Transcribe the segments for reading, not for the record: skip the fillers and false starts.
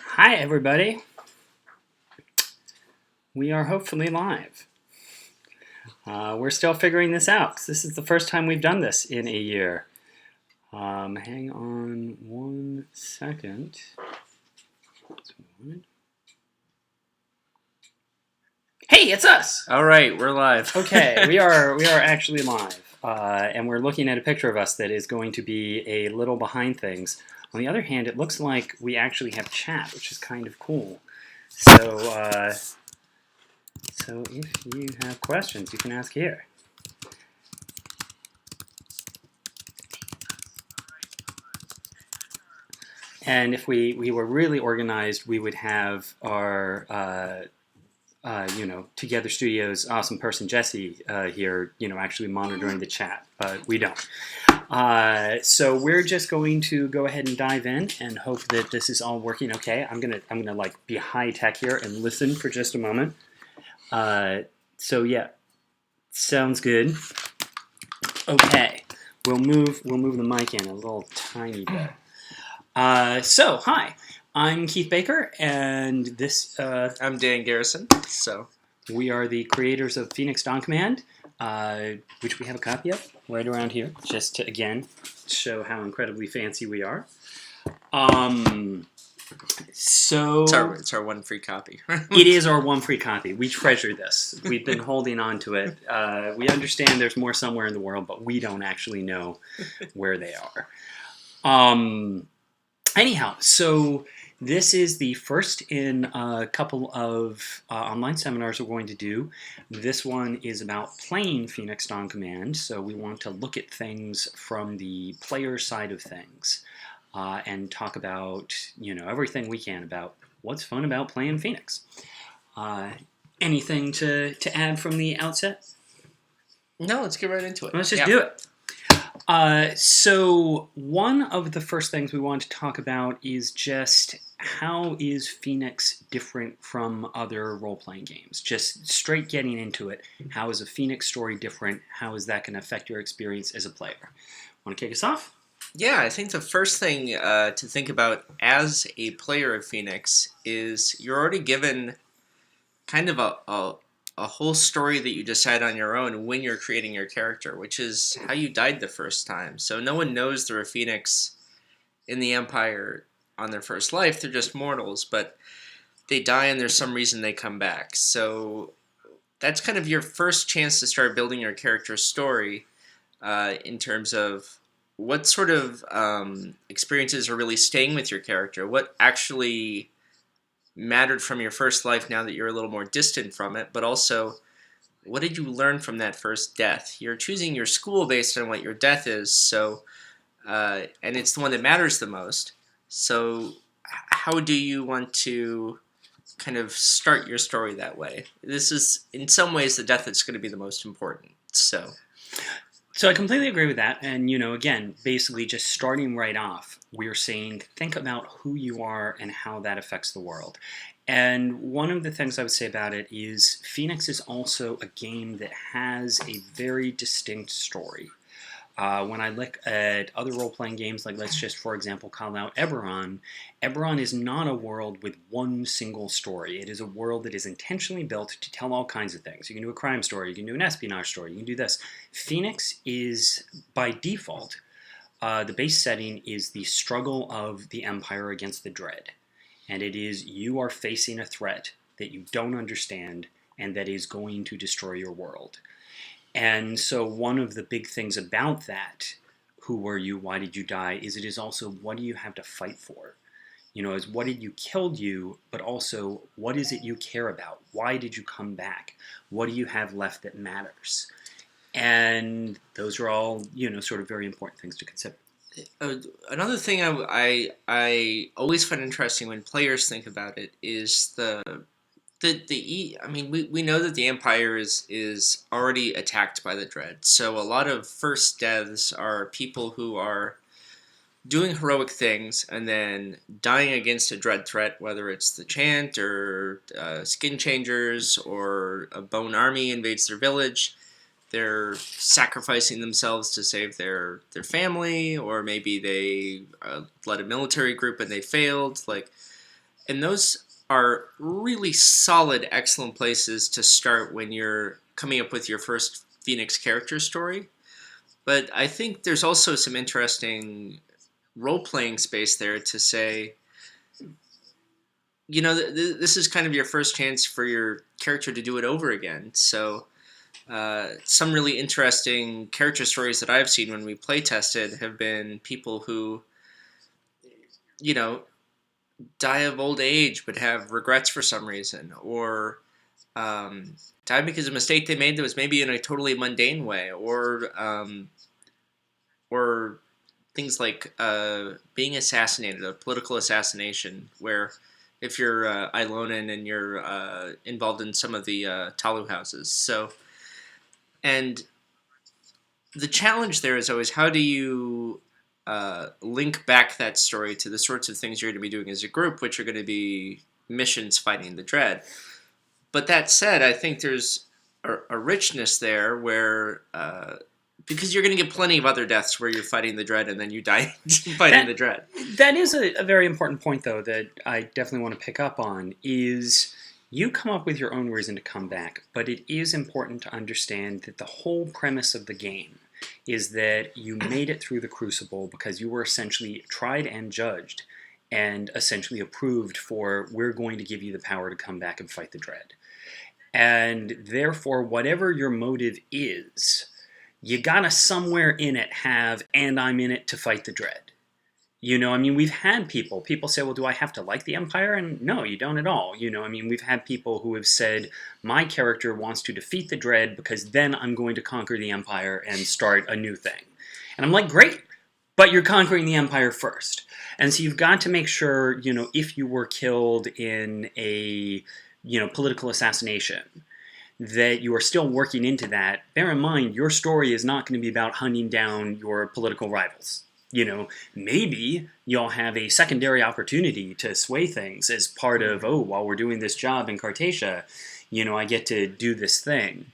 Hi, everybody. We are hopefully live. We're still figuring this out. This is the first time we've done this in a year. Hang on 1 second. Hey, it's us! All right, we're live. Okay, we are actually live. And we're looking at a picture of us that is going to be a little behind things. On the other hand, it looks like we actually have chat, which is kind of cool. So if you have questions, you can ask here. And if we were really organized, we would have our, Together Studios awesome person, Jesse, here, actually monitoring the chat. But we don't. So we're just going to go ahead and dive in and hope that this is all working okay. I'm gonna like be high tech here and listen for just a moment. So yeah, sounds good. Okay, we'll move the mic in a little tiny bit. So hi, I'm Keith Baker, and this I'm Dan Garrison. So we are the creators of Phoenix Dawn Command, which we have a copy of right around here, just to again show how incredibly fancy we are. So it's our one free copy. It is our one free copy. We treasure this. We've been holding on to it. We understand there's more somewhere in the world, but we don't actually know where they are. Anyhow, so this is the first in a couple of online seminars we're going to do. This one is about playing Phoenix Dawn Command, so we want to look at things from the player side of things. And talk about, everything we can about what's fun about playing Phoenix. Anything to add from the outset? No, let's get right into it. Let's just do it. So one of the first things we want to talk about is just how is Phoenix different from other role-playing games? Just straight getting into it. How is a Phoenix story different? How is that going to affect your experience as a player? Want to kick us off? Yeah, I think the first thing to think about as a player of Phoenix is you're already given kind of a whole story that you decide on your own when you're creating your character, which is how you died the first time. So no one knows they're a Phoenix in the Empire on their first life. They're just mortals, but they die and there's some reason they come back. So that's kind of your first chance to start building your character's story in terms of what sort of experiences are really staying with your character? What actually mattered from your first life now that you're a little more distant from it? But also, what did you learn from that first death? You're choosing your school based on what your death is, so and it's the one that matters the most. So how do you want to kind of start your story that way? This is, in some ways, the death that's going to be the most important. So I completely agree with that. And, again, basically just starting right off, we're saying think about who you are and how that affects the world. And one of the things I would say about it is Phoenix is also a game that has a very distinct story. When I look at other role-playing games, like let's just, for example, call out Eberron, Eberron is not a world with one single story. It is a world that is intentionally built to tell all kinds of things. You can do a crime story, you can do an espionage story, you can do this. Phoenix is, by default, the base setting is the struggle of the Empire against the Dread. And it is you are facing a threat that you don't understand and that is going to destroy your world. And so one of the big things about that, who were you, why did you die, is it is also what do you have to fight for? Is what did you killed you, but also what is it you care about? Why did you come back? What do you have left that matters? And those are all, sort of very important things to consider. Another thing I always find interesting when players think about it is we know that the Empire is already attacked by the Dread, so a lot of first deaths are people who are doing heroic things and then dying against a Dread threat, whether it's the Chant or Skin Changers or a Bone Army invades their village. they're sacrificing themselves to save their family, or maybe they led a military group and they failed. Like, and those are really solid, excellent places to start when you're coming up with your first Phoenix character story. But I think there's also some interesting role-playing space there to say, this is kind of your first chance for your character to do it over again. So some really interesting character stories that I've seen when we play tested have been people who, die of old age but have regrets for some reason, or die because of a mistake they made that was maybe in a totally mundane way, or things like being assassinated, a political assassination, where if you're Ilonan and you're involved in some of the Talu houses. So, and the challenge there is always, how do you link back that story to the sorts of things you're going to be doing as a group, which are going to be missions fighting the Dread. But that said, I think there's a richness there where, because you're going to get plenty of other deaths where you're fighting the Dread and then you die fighting the Dread. That is a very important point, though, that I definitely want to pick up on, is you come up with your own reason to come back, but it is important to understand that the whole premise of the game is that you made it through the Crucible because you were essentially tried and judged and essentially approved for, we're going to give you the power to come back and fight the Dread. And therefore, whatever your motive is, you gotta somewhere in it have, and I'm in it to fight the Dread. We've had people say, well, do I have to like the Empire? And no, you don't at all. We've had people who have said, my character wants to defeat the Dread because then I'm going to conquer the Empire and start a new thing. And I'm like, great, but you're conquering the Empire first. And so you've got to make sure, if you were killed in a, political assassination, that you are still working into that. Bear in mind, your story is not going to be about hunting down your political rivals. Maybe you'll have a secondary opportunity to sway things as part of, while we're doing this job in Cartatia, I get to do this thing.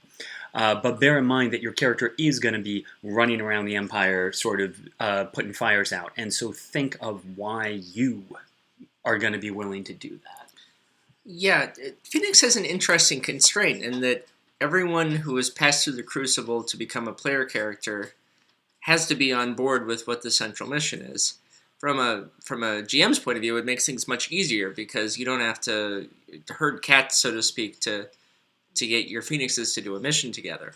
But bear in mind that your character is going to be running around the Empire, sort of putting fires out. And so think of why you are going to be willing to do that. Yeah, Phoenix has an interesting constraint in that everyone who has passed through the Crucible to become a player character has to be on board with what the central mission is. From a GM's point of view, it makes things much easier because you don't have to herd cats, so to speak, to get your Phoenixes to do a mission together.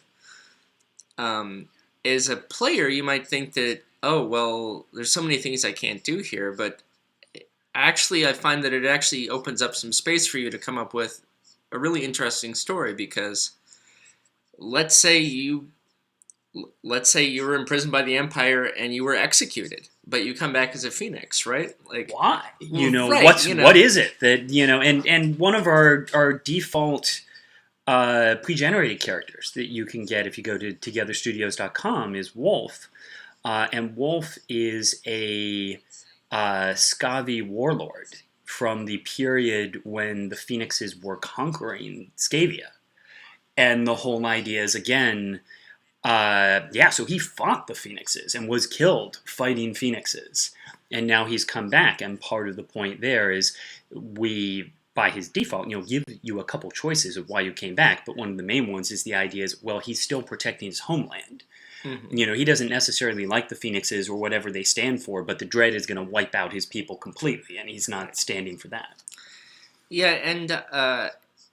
As a player, you might think that, there's so many things I can't do here, but actually I find that it actually opens up some space for you to come up with a really interesting story, because let's say you were imprisoned by the Empire and you were executed, but you come back as a Phoenix, right? Like, why? Right, what is it that, and one of our default pre-generated characters that you can get if you go to togetherstudios.com is Wolf. And Wolf is a Scavi warlord from the period when the Phoenixes were conquering Scavia. And the whole idea is, again, so he fought the Phoenixes and was killed fighting Phoenixes. And now he's come back, and part of the point there is we, by his default, give you a couple choices of why you came back, but one of the main ones is the idea is, well, he's still protecting his homeland. Mm-hmm. He doesn't necessarily like the Phoenixes or whatever they stand for, but the Dread is going to wipe out his people completely, and he's not standing for that. Yeah, and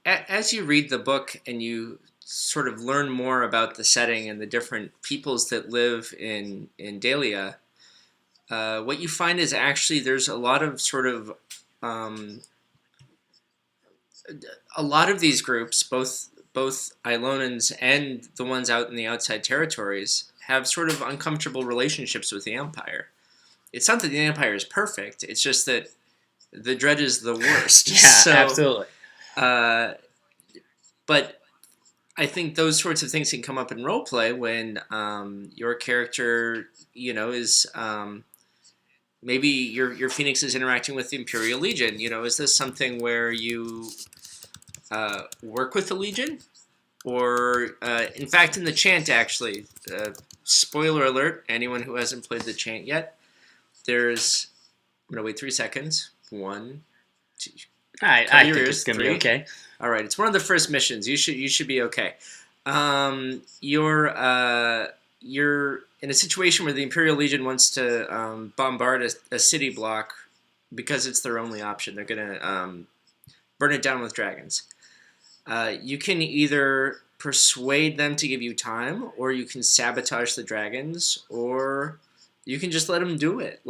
as you read the book and you sort of learn more about the setting and the different peoples that live in Dalia, what you find is actually there's a lot of sort of a lot of these groups, both Ilonans and the ones out in the outside territories, have sort of uncomfortable relationships with the Empire. It's not that the Empire is perfect, it's just that the Dread is the worst. Absolutely. But I think those sorts of things can come up in roleplay when your character, is maybe your Phoenix is interacting with the Imperial Legion. Is this something where you work with the Legion, or in fact, in the chant, actually, spoiler alert, anyone who hasn't played the chant yet, there's, I'm going to wait 3 seconds. 1, 2, I your think ears. it's going to be 3. okay. All right, it's one of the first missions. You should be okay. You're in a situation where the Imperial Legion wants to bombard a city block because it's their only option. They're going to burn it down with dragons. You can either persuade them to give you time, or you can sabotage the dragons, or you can just let them do it.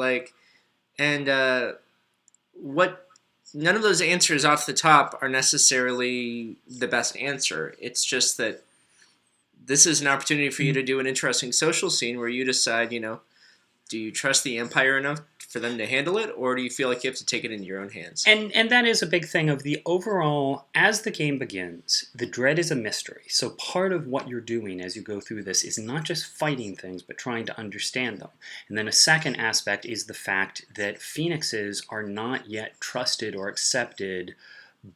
What none of those answers off the top are necessarily the best answer. It's just that this is an opportunity for you to do an interesting social scene where you decide, do you trust the Empire enough for them to handle it, or do you feel like you have to take it into your own hands? And that is a big thing of the overall, as the game begins, the dread is a mystery. So part of what you're doing as you go through this is not just fighting things, but trying to understand them. And then a second aspect is the fact that phoenixes are not yet trusted or accepted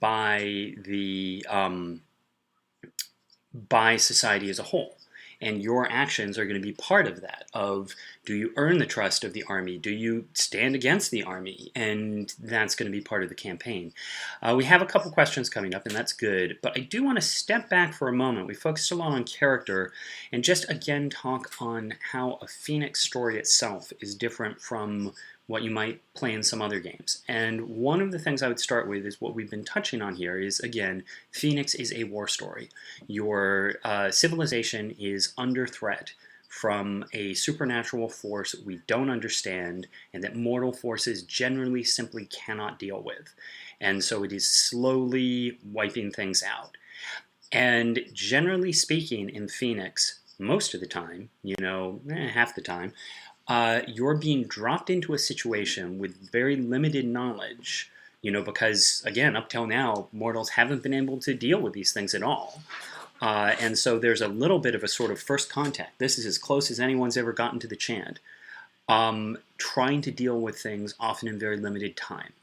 by the by society as a whole. And your actions are going to be part of that. Of, do you earn the trust of the army? Do you stand against the army? And that's going to be part of the campaign. We have a couple questions coming up, and that's good. But I do want to step back for a moment. We focused a lot on character, and just again talk on how a Phoenix story itself is different from what you might play in some other games. And one of the things I would start with is what we've been touching on here is, again, Phoenix is a war story. Your civilization is under threat from a supernatural force we don't understand and that mortal forces generally simply cannot deal with. And so it is slowly wiping things out. And generally speaking, in Phoenix, most of the time, half the time, you're being dropped into a situation with very limited knowledge, because, again, up till now, mortals haven't been able to deal with these things at all. And so there's a little bit of a sort of first contact. This is as close as anyone's ever gotten to the chant. Trying to deal with things often in very limited time.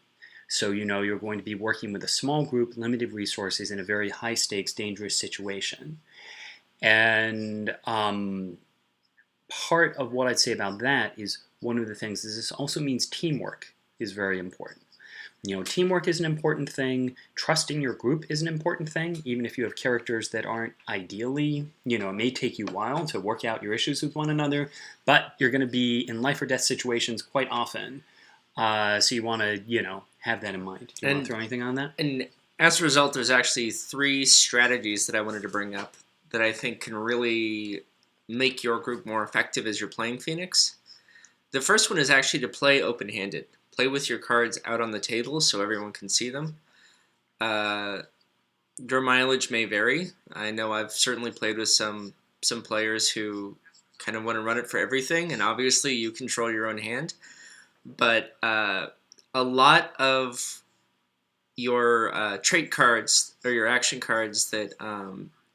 So, you're going to be working with a small group, limited resources, in a very high-stakes, dangerous situation. And part of what I'd say about that is one of the things is this also means teamwork is very important. Teamwork is an important thing. Trusting your group is an important thing, even if you have characters that aren't ideally, it may take you a while to work out your issues with one another, but you're going to be in life or death situations quite often. So you want to, have that in mind. Do you want to throw anything on that? And as a result, there's actually 3 strategies that I wanted to bring up that I think can really make your group more effective as you're playing Phoenix. The first one is actually to play open-handed. Play with your cards out on the table so everyone can see them. Your mileage may vary. I know I've certainly played with some players who kind of want to run it for everything, and obviously you control your own hand. But a lot of your trait cards or your action cards that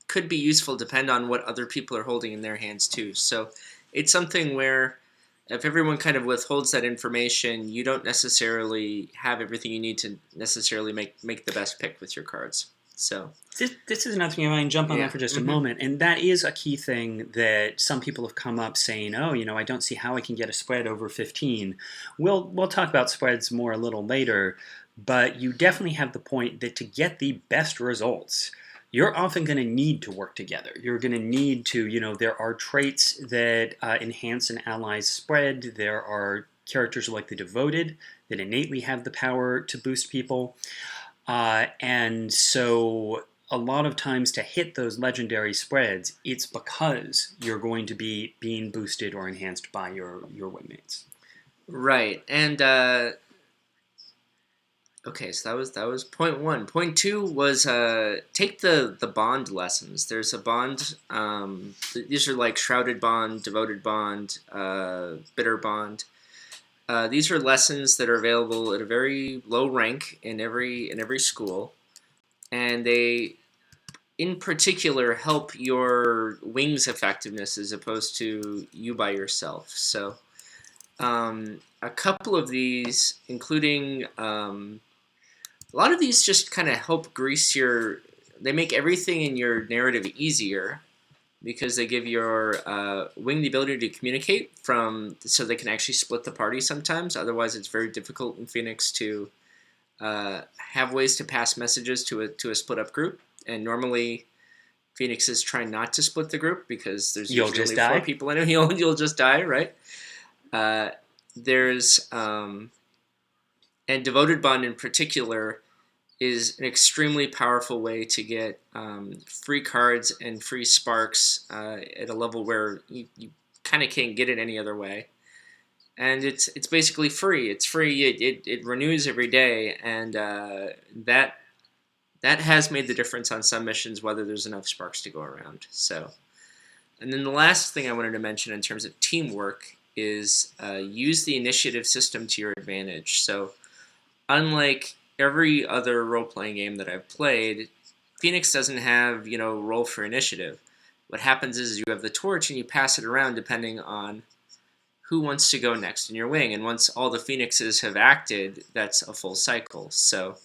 could be useful depend on what other people are holding in their hands too. So it's something where if everyone kind of withholds that information, you don't necessarily have everything you need to necessarily make the best pick with your cards. So this is another thing I can jump on that for just a moment, and that is a key thing that some people have come up saying, oh, I don't see how I can get a spread over 15. We'll talk about spreads more a little later, but you definitely have the point that to get the best results, you're often going to need to work together. You're going to need to, there are traits that enhance an ally's spread. There are characters like the Devoted that innately have the power to boost people. And so a lot of times to hit those legendary spreads, it's because you're going to be being boosted or enhanced by your wingmates. Right. And okay, so that was point 1. Point 2 was take the bond lessons. There's a bond. These are like Shrouded Bond, Devoted Bond, Bitter Bond. These are lessons that are available at a very low rank in every school, and they, in particular, help your wings effectiveness as opposed to you by yourself. So, a couple of these, including a lot of these, just kind of help grease your they make everything in your narrative easier because they give your wing the ability to communicate so they can actually split the party sometimes. Otherwise, it's very difficult in Phoenix to have ways to pass messages to a split up group. And normally, Phoenixes try not to split the group because there's You'll usually just only 4 die. people in it. You'll just die, right? There's and Devoted Bond in particular is an extremely powerful way to get free cards and free sparks at a level where you kind of can't get it any other way. And it's basically free. It's free. It renews every day, and that has made the difference on some missions, whether there's enough sparks to go around. So, and then the last thing I wanted to mention in terms of teamwork is use the initiative system to your advantage. So, unlike every other role-playing game that I've played, Phoenix doesn't have, roll for initiative. What happens is you have the torch and you pass it around depending on who wants to go next in your wing. And once all the Phoenixes have acted, that's a full cycle. So,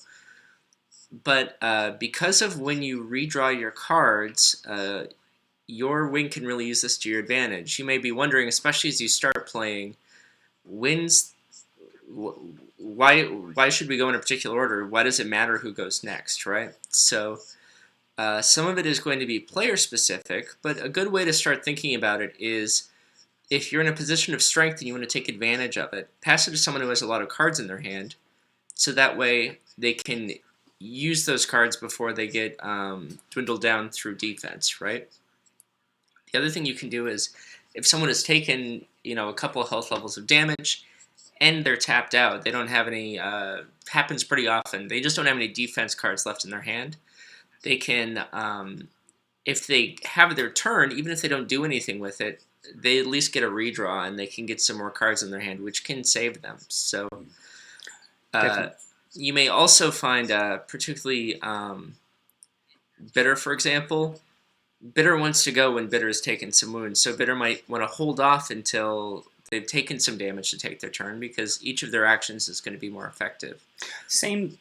but because of when you redraw your cards, your wing can really use this to your advantage. You may be wondering, especially as you start playing, why should we go in a particular order? Why does it matter who goes next, right? So some of it is going to be player specific, but a good way to start thinking about it is if you're in a position of strength and you want to take advantage of it, pass it to someone who has a lot of cards in their hand, so that way they can use those cards before they get dwindled down through defense, right? The other thing you can do is if someone has taken, a couple of health levels of damage and they're tapped out, they don't have any, happens pretty often, they just don't have any defense cards left in their hand. They can, if they have their turn, even if they don't do anything with it, they at least get a redraw and they can get some more cards in their hand, which can save them. So you may also find, particularly Bitter, for example, Bitter wants to go when Bitter has taken some wounds. So Bitter might want to hold off until they've taken some damage to take their turn, because each of their actions is going to be more effective. Same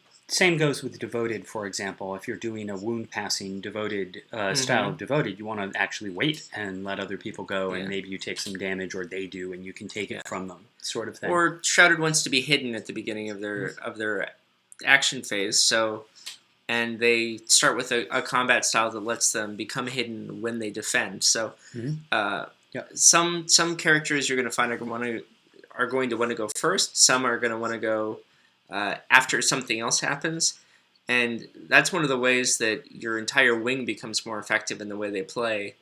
goes with Devoted, for example. If you're doing a wound passing Devoted style of Devoted, you want to actually wait and let other people go, and maybe you take some damage, or they do, and you can take it from them, sort of thing. Or Shrouded wants to be hidden at the beginning of their action phase, and they start with a combat style that lets them become hidden when they defend. So some characters you're going to find are going to want to go first. Some are going to want to go after something else happens, and that's one of the ways that your entire wing becomes more effective in the way they play,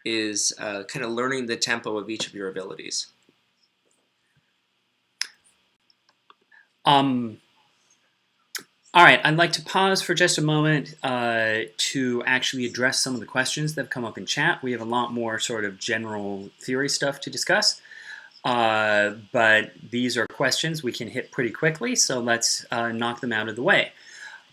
is kind of learning the tempo of each of your abilities. All right, I'd like to pause for just a moment to actually address some of the questions that have come up in chat. We have a lot more sort of general theory stuff to discuss. But these are questions we can hit pretty quickly, so let's knock them out of the way.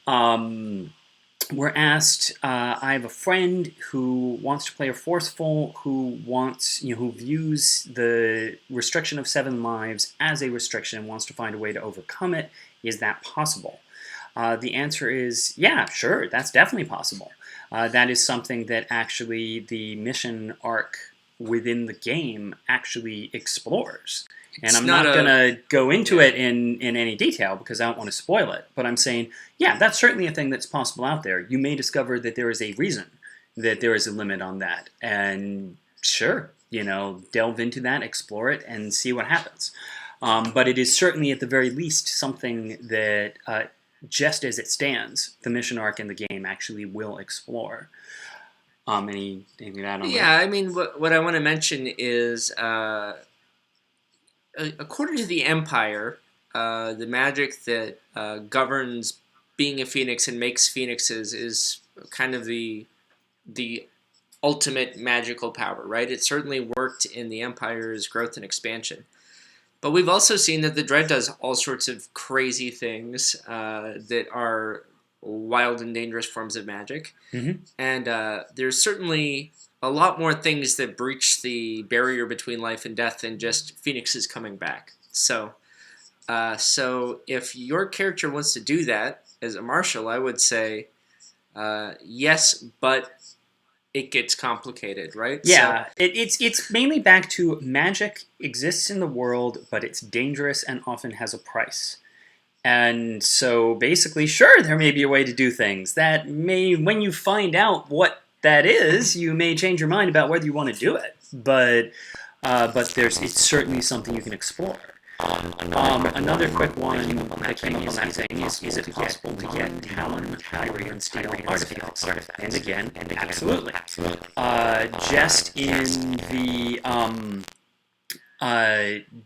We're asked, I have a friend who wants to play a Forceful, who views the restriction of 7 lives as a restriction and wants to find a way to overcome it. Is that possible? The answer is, yeah, sure, that's definitely possible. That is something that actually the mission arc within the game actually explores. And I'm not going to go into it in any detail because I don't want to spoil it. But I'm saying, yeah, that's certainly a thing that's possible out there. You may discover that there is a reason that there is a limit on that. And sure, delve into that, explore it, and see what happens. But it is certainly at the very least something that, just as it stands, the mission arc in the game actually will explore. Anything to add on that? Yeah, I mean, what I want to mention is, according to the Empire, the magic that governs being a phoenix and makes phoenixes is kind of the ultimate magical power, right? It certainly worked in the Empire's growth and expansion. But we've also seen that the Dread does all sorts of crazy things that are wild and dangerous forms of magic. Mm-hmm. And there's certainly a lot more things that breach the barrier between life and death than just phoenixes coming back. So if your character wants to do that as a marshal, I would say Yes, but it gets complicated, right? So Yeah, it's mainly back to magic exists in the world, but it's dangerous and often has a price. And so basically, sure, there may be a way to do things that may, when you find out what that is, you may change your mind about whether you want to do it. But it's certainly something you can explore. Another quick one that came up on that thing is it possible to get Talon, Kyrie, and Steel artifacts? And again, absolutely. Just in the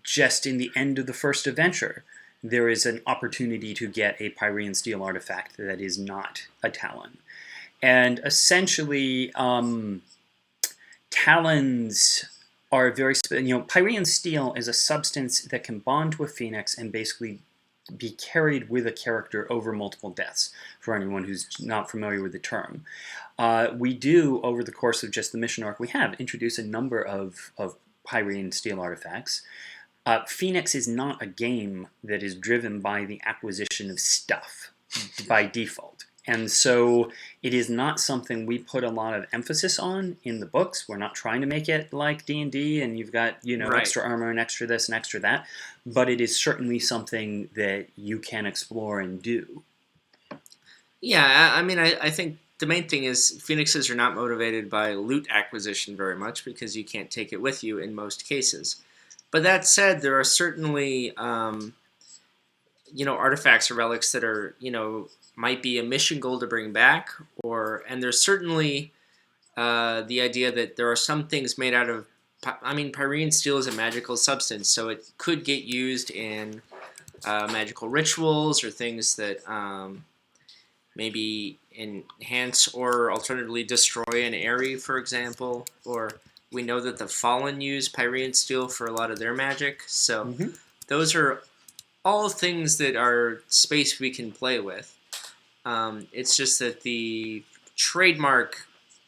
just in the end of the first adventure, there is an opportunity to get a Pyrean Steel artifact that is not a Talon. And essentially, Talons are Pyrean Steel is a substance that can bond to a phoenix and basically be carried with a character over multiple deaths, for anyone who's not familiar with the term. We do, over the course of just the mission arc we have, introduce a number of Pyrean Steel artifacts. Phoenix is not a game that is driven by the acquisition of stuff by default. And so it is not something we put a lot of emphasis on in the books. We're not trying to make it like D&D and you've got, Right. extra armor and extra this and extra that. But it is certainly something that you can explore and do. Yeah, I mean, I think the main thing is phoenixes are not motivated by loot acquisition very much because you can't take it with you in most cases. But that said, there are certainly, artifacts or relics that are, might be a mission goal to bring back, and there's certainly the idea that there are some things made out of, Pyrean steel is a magical substance, so it could get used in magical rituals or things that maybe enhance or alternatively destroy an area, for example. Or we know that the Fallen use Pyrean steel for a lot of their magic, so those are all things that are space we can play with. It's just that the trademark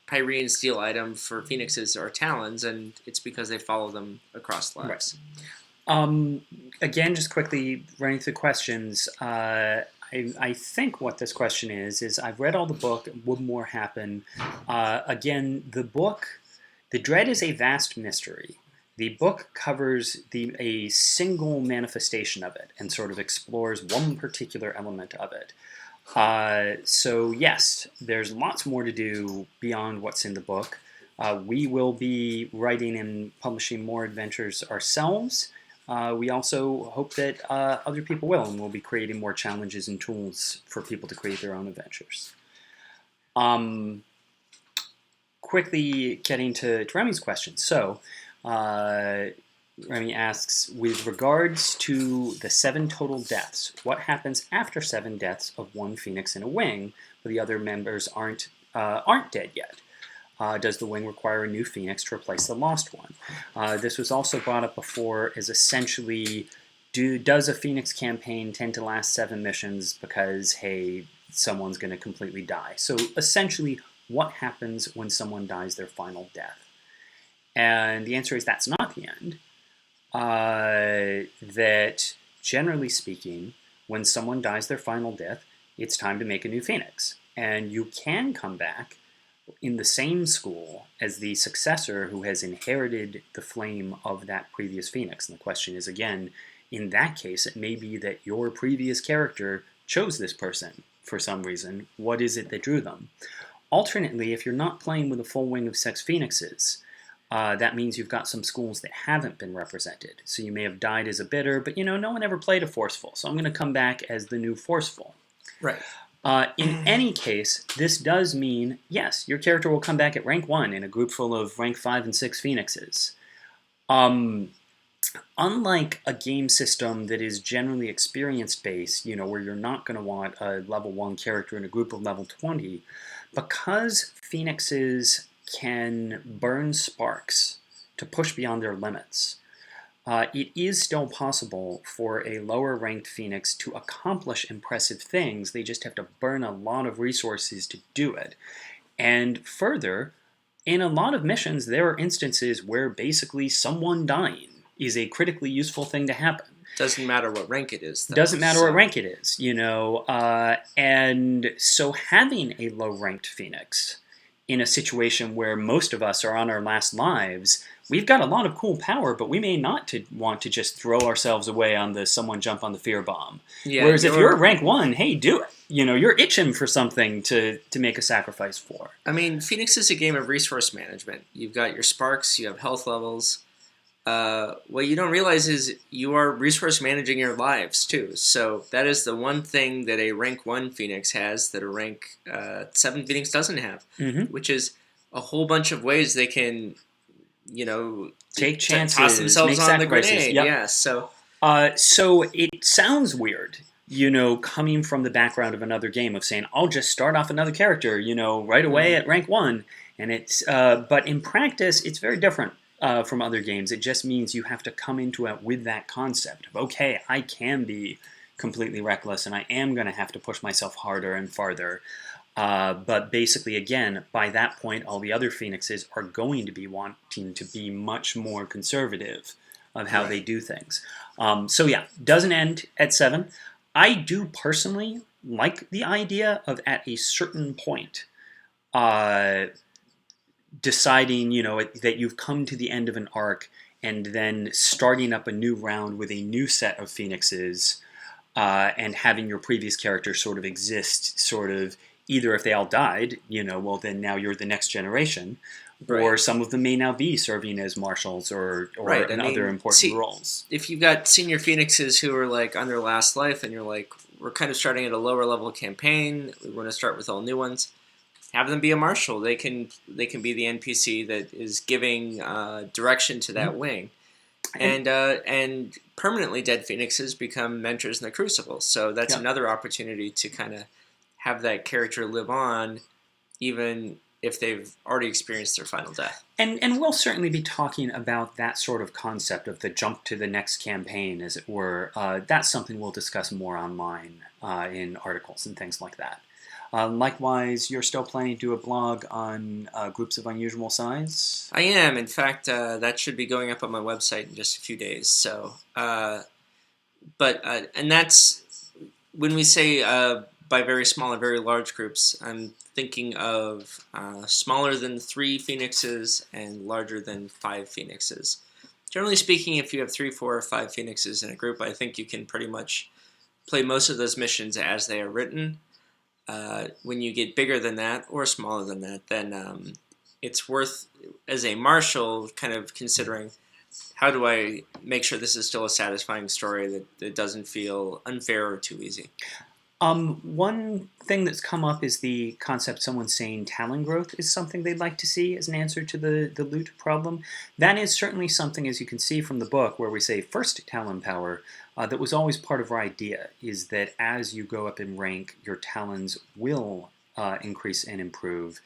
Pyrean steel item for phoenixes are talons, and it's because they follow them across lives. Right. Again, just quickly running through questions. I think what this question is I've read all the book. Would more happen? Again, the book, The Dread is a vast mystery. The book covers a single manifestation of it and sort of explores one particular element of it. So yes, there's lots more to do beyond what's in the book. We will be writing and publishing more adventures ourselves. We also hope that other people will, and we'll be creating more challenges and tools for people to create their own adventures. Quickly getting to Remy's question. So, Remy asks, with regards to the 7 total deaths, what happens after 7 deaths of one phoenix in a wing, but the other members aren't dead yet? Does the wing require a new phoenix to replace the lost one? This was also brought up before as essentially, does a phoenix campaign tend to last 7 missions because, hey, someone's going to completely die? So essentially, what happens when someone dies their final death? And the answer is that's not the end. That generally speaking, when someone dies their final death, it's time to make a new phoenix. And you can come back in the same school as the successor who has inherited the flame of that previous phoenix. And the question is, again, in that case, it may be that your previous character chose this person for some reason. What is it that drew them? Alternately, if you're not playing with a full wing of 6 phoenixes, that means you've got some schools that haven't been represented. So you may have died as a bitter, but no one ever played a forceful. So I'm going to come back as the new forceful. Right. In any case, this does mean, yes, your character will come back at rank 1 in a group full of rank 5 and 6 phoenixes. Unlike a game system that is generally experience-based, where you're not going to want a level 1 character in a group of level 20, because phoenixes can burn sparks to push beyond their limits, it is still possible for a lower ranked phoenix to accomplish impressive things. They just have to burn a lot of resources to do it. And further, in a lot of missions, there are instances where basically someone dying is a critically useful thing to happen. Doesn't matter what rank it is, though. Doesn't matter what rank it is, and so having a low-ranked Phoenix in a situation where most of us are on our last lives, we've got a lot of cool power, but we may not want to just throw ourselves away on the someone jump on the fear bomb. Yeah, whereas if you're rank 1, hey, do it. You're itching for something to make a sacrifice for. I mean, Phoenix is a game of resource management. You've got your sparks, you have health levels. What you don't realize is you are resource managing your lives, too. So that is the one thing that a rank 1 Phoenix has that a rank 7 Phoenix doesn't have, which is a whole bunch of ways they can, take chances, toss themselves on the grenade. Yep. Yeah, so it sounds weird, coming from the background of another game of saying, I'll just start off another character, right away at rank 1. And it's, but in practice, it's very different. From other games. It just means you have to come into it with that concept of, okay, I can be completely reckless and I am going to have to push myself harder and farther. But basically, again, by that point, all the other Phoenixes are going to be wanting to be much more conservative of how they do things. So yeah, doesn't end at 7. I do personally like the idea of at a certain point deciding, that you've come to the end of an arc and then starting up a new round with a new set of Phoenixes and having your previous character sort of exist, sort of either if they all died, well, then now you're the next generation, or some of them may now be serving as marshals or in other important roles. If you've got senior Phoenixes who are like on their last life and you're like, we're kind of starting at a lower level campaign, we want to start with all new ones, have them be a marshal. They can be the NPC that is giving direction to that wing, and permanently dead Phoenixes become mentors in the Crucible. So that's another opportunity to kind of have that character live on, even if they've already experienced their final death. And we'll certainly be talking about that sort of concept of the jump to the next campaign, as it were. That's something we'll discuss more online in articles and things like that. Likewise, you're still planning to do a blog on groups of unusual size? I am. In fact, that should be going up on my website in just a few days. So, and that's when we say by very small and very large groups, I'm thinking of smaller than 3 Phoenixes and larger than 5 Phoenixes. Generally speaking, if you have 3, 4, or 5 Phoenixes in a group, I think you can pretty much play most of those missions as they are written. When you get bigger than that or smaller than that, then it's worth, as a marshal, kind of considering, how do I make sure this is still a satisfying story that doesn't feel unfair or too easy? One thing that's come up is the concept someone's saying talent growth is something they'd like to see as an answer to the loot problem. That is certainly something, as you can see from the book, where we say first talent power, that was always part of our idea, is that as you go up in rank, your talents will increase and improve.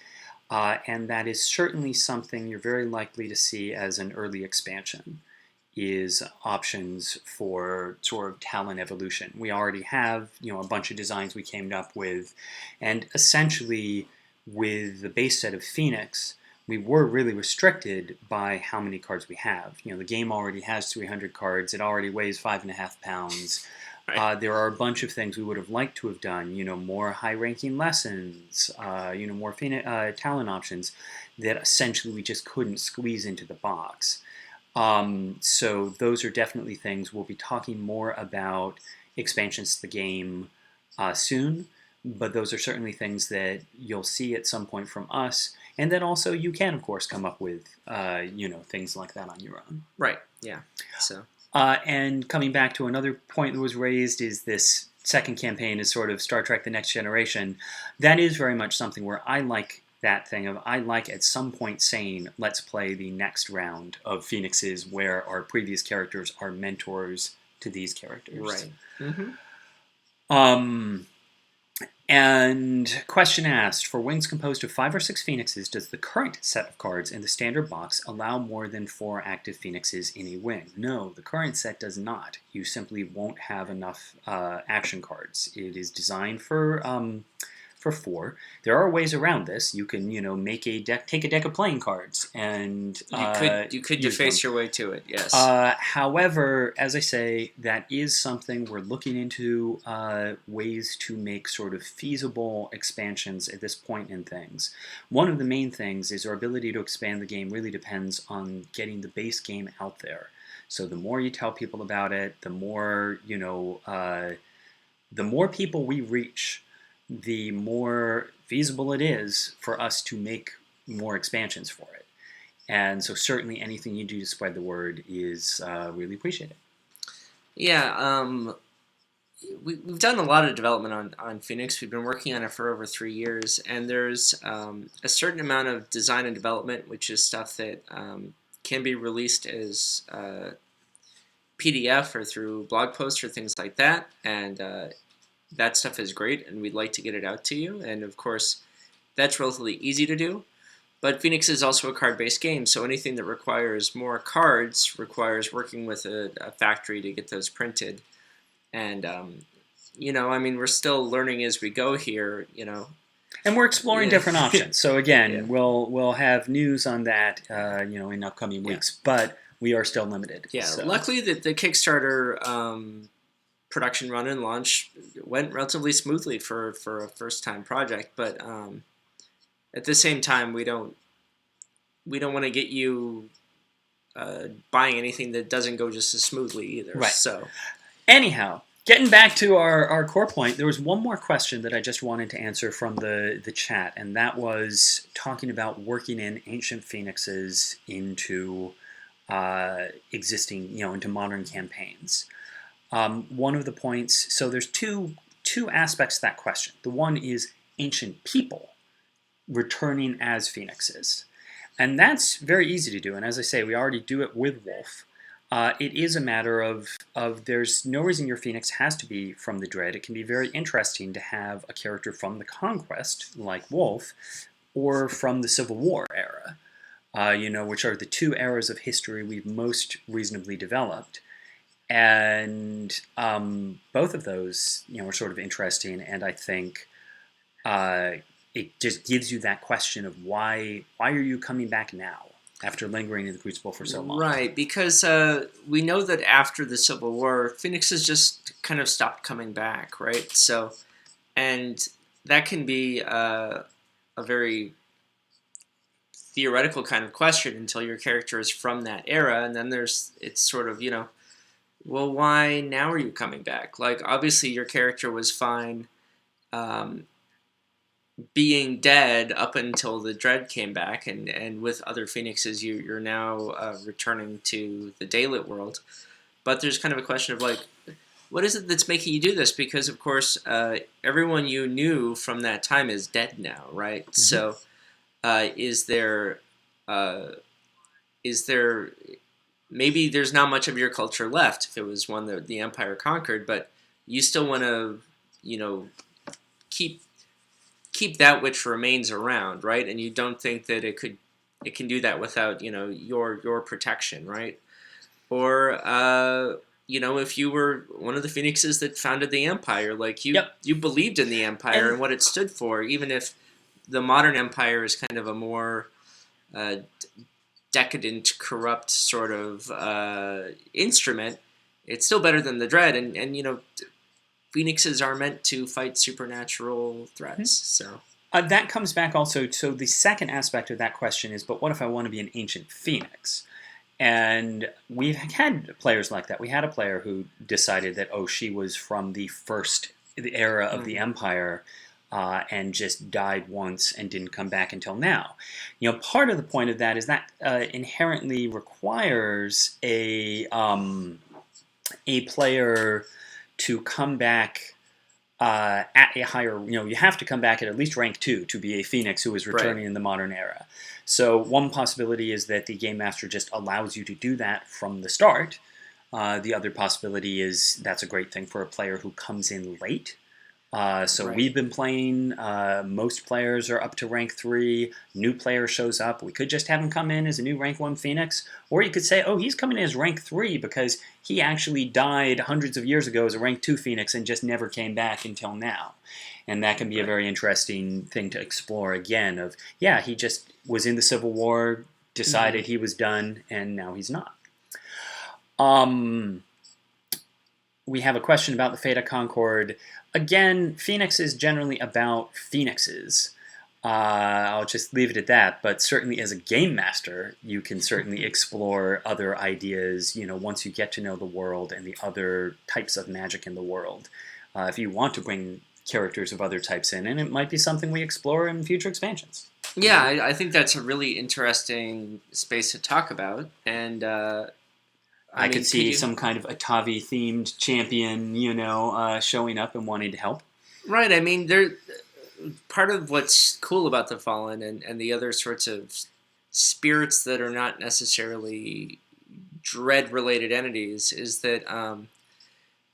And that is certainly something you're very likely to see as an early expansion, is options for sort of talent evolution. We already have, a bunch of designs we came up with, and essentially with the base set of Phoenix, we were really restricted by how many cards we have. The game already has 300 cards. It already weighs 5.5 pounds. Right. There are a bunch of things we would have liked to have done. More high-ranking lessons. More talent options that essentially we just couldn't squeeze into the box. So those are definitely things we'll be talking more about expansions to the game soon. But those are certainly things that you'll see at some point from us. And then also you can, of course, come up with, things like that on your own. Right, yeah. So. And coming back to another point that was raised is this second campaign is sort of Star Trek The Next Generation. That is very much something where I like that thing of, I like at some point saying, let's play the next round of Phoenixes where our previous characters are mentors to these characters. Right. Mm-hmm. And question asked, for wings composed of 5 or 6 Phoenixes, does the current set of cards in the standard box allow more than 4 active Phoenixes in a wing? No, the current set does not. You simply won't have enough action cards. It is designed for for 4. There are ways around this. You can, make a deck, take a deck of playing cards, and you could deface your way to it. Yes. However, as I say, that is something we're looking into ways to make sort of feasible expansions at this point in things. One of the main things is our ability to expand the game really depends on getting the base game out there. So the more you tell people about it, the more the more people we reach, the more feasible it is for us to make more expansions for it. And so certainly anything you do to spread the word is really appreciated. Yeah, we've done a lot of development on Phoenix. We've been working on it for over 3 years, and there's a certain amount of design and development, which is stuff that can be released as PDF or through blog posts or things like that, and that stuff is great, and we'd like to get it out to you. And of course, that's relatively easy to do. But Phoenix is also a card-based game, so anything that requires more cards requires working with a factory to get those printed. And we're still learning as we go here. And we're exploring different options. So again, we'll have news on that, in upcoming weeks. But we are still limited. Yeah. So. Luckily, the Kickstarter production run and launch went relatively smoothly for a first-time project. But at the same time, we don't want to get you buying anything that doesn't go just as smoothly either. Right. So, anyhow, getting back to our core point, there was one more question that I just wanted to answer from the chat, and that was talking about working in ancient phoenixes into existing, into modern campaigns. One of the points, so there's two aspects to that question. The one is ancient people returning as phoenixes. And that's very easy to do. And as I say, we already do it with Wolf. It is a matter of there's no reason your phoenix has to be from the Dread. It can be very interesting to have a character from the Conquest, like Wolf, or from the Civil War era, which are the 2 eras of history we've most reasonably developed. And both of those, are sort of interesting, and I think it just gives you that question of why are you coming back now after lingering in the Crucible for so long? Right, because we know that after the Civil War, phoenixes just kind of stopped coming back, right? So, and that can be a very theoretical kind of question until your character is from that era, and then it's sort of, well, why now are you coming back? Like, obviously your character was fine being dead up until the Dread came back, and with other phoenixes you're now returning to the daylit world. But there's kind of a question of, like, what is it that's making you do this? Because, of course, everyone you knew from that time is dead now, right? Mm-hmm. So is there maybe there's not much of your culture left if it was one that the Empire conquered, but you still want to, keep that which remains around, right? And you don't think that it can do that without, your protection, right? Or, if you were one of the phoenixes that founded the Empire, like you believed in the Empire and what it stood for, even if the modern Empire is kind of a more decadent, corrupt sort of instrument, it's still better than the Dread, and phoenixes are meant to fight supernatural threats. So that comes back also. So the second aspect of that question is, but what if I want to be an ancient phoenix? And we've had players like that. We had a player who decided that, she was from the era of the Empire, and just died once and didn't come back until now. Part of the point of that is that inherently requires a player to come back at a higher, you have to come back at least rank 2 to be a phoenix who is returning in the modern era. So one possibility is that the Game Master just allows you to do that from the start. The other possibility is that's a great thing for a player who comes in late So Right. we've been playing. Most players are up to rank 3. New player shows up. We could just have him come in as a new rank 1 Phoenix. Or you could say, oh, he's coming in as rank 3 because he actually died hundreds of years ago as a rank 2 Phoenix and just never came back until now. And that can be a Right. very interesting thing to explore again of, yeah, he just was in the Civil War, Mm-hmm. decided he was done, and now he's not. Um, we have a question about the Fate of Concord. Again, Phoenix is generally about phoenixes. I'll just leave it at that. But certainly, as a game master, you can certainly explore other ideas. Once you get to know the world and the other types of magic in the world, if you want to bring characters of other types in, and it might be something we explore in future expansions. Yeah, I think that's a really interesting space to talk about, and I I could mean, could see you? some kind of Atavi themed champion, showing up and wanting to help. Right. I mean, there. Part of what's cool about the Fallen and the other sorts of spirits that are not necessarily dread related entities is that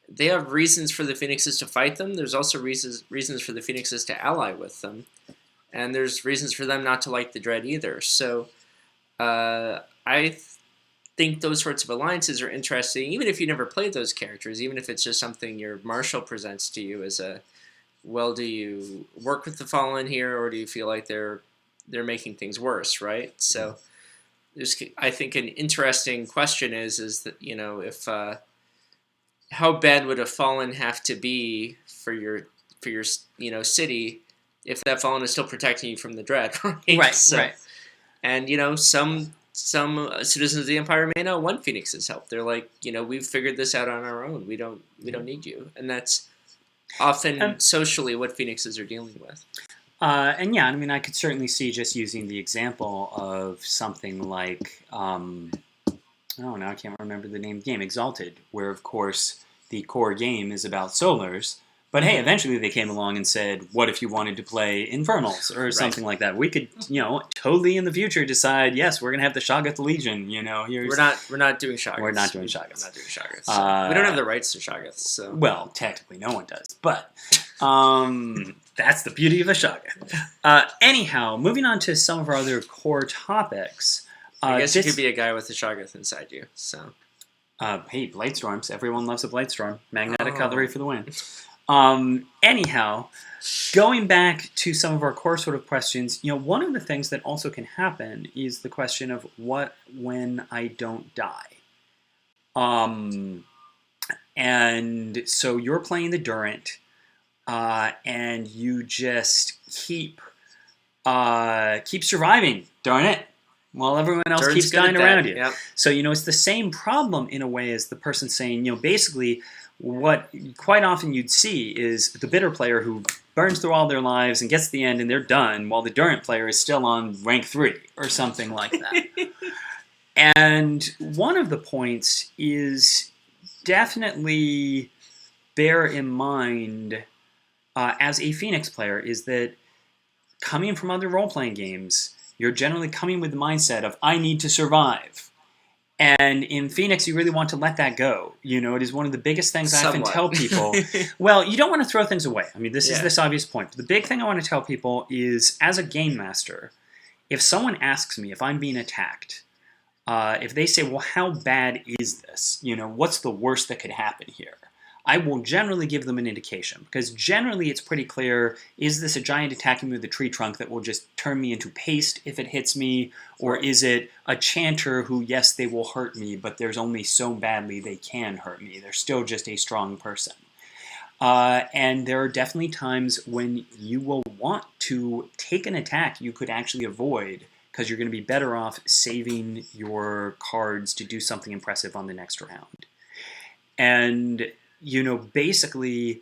they have reasons for the Phoenixes to fight them. There's also reasons for the Phoenixes to ally with them, and there's reasons for them not to like the dread either. So I think those sorts of alliances are interesting, even if you never played those characters, even if it's just something your marshal presents to you as a, well, do you work with the Fallen here, or do you feel like they're making things worse, right? So there's, I think, an interesting question is that, if how bad would a Fallen have to be for your city if that Fallen is still protecting you from the dread, right? Right, So, right. and some citizens of the Empire may not want Phoenix's help. They're like, we've figured this out on our own. We don't need you, and that's often Um, socially what Phoenixes are dealing with. and yeah, I mean, I could certainly see just using the example of something like, oh, now I can't remember the name of the game, Exalted, where, of course, the core game is about solars. But hey, Mm-hmm. eventually they came along and said, what if you wanted to play Infernals or Right. something like that? We could, totally in the future decide, yes, we're going to have the Shoggoth Legion, We're here's... not doing Shoggoths. We're not doing We're Shoggoths. not doing Shoggoths. So. We don't have Uh, the rights to Shoggoths. So well, technically no one does, but that's the beauty of a Shoggoth. Anyhow, moving on to some of our other core topics. I guess you could This be a guy with a Shoggoth inside you. So Hey, blade storms. Everyone loves a blade storm. Magnetic oh. cutlery for the win. Anyhow, going back to some of our core sort of questions, one of the things that also can happen is the question of what when I don't die. And so you're playing the Durant, and you just keep surviving. Darn it! While everyone else Durden's keeps good dying at around that. you. Yep. So, it's the same problem in a way as the person saying, basically what quite often you'd see is the bitter player who burns through all their lives and gets to the end and they're done, while the Durant player is still on rank 3 or something like that. And one of the points is definitely bear in mind as a Phoenix player is that coming from other role playing games, you're generally coming with the mindset of, I need to survive. And in Phoenix, you really want to let that go. It is one of the biggest things I often Somewhat. tell people. Well, you don't want to throw things away. I mean, this is Yeah. this obvious point. But the big thing I want to tell people is, as a game master, if someone asks me if I'm being attacked, if they say, well, how bad is this? What's the worst that could happen here? I will generally give them an indication, because generally it's pretty clear, is this a giant attacking me with a tree trunk that will just turn me into paste if it hits me, or Right. is it a chanter who, yes, they will hurt me, but there's only so badly they can hurt me. They're still just a strong person. And there are definitely times when you will want to take an attack you could actually avoid, because you're going to be better off saving your cards to do something impressive on the next round. And, basically,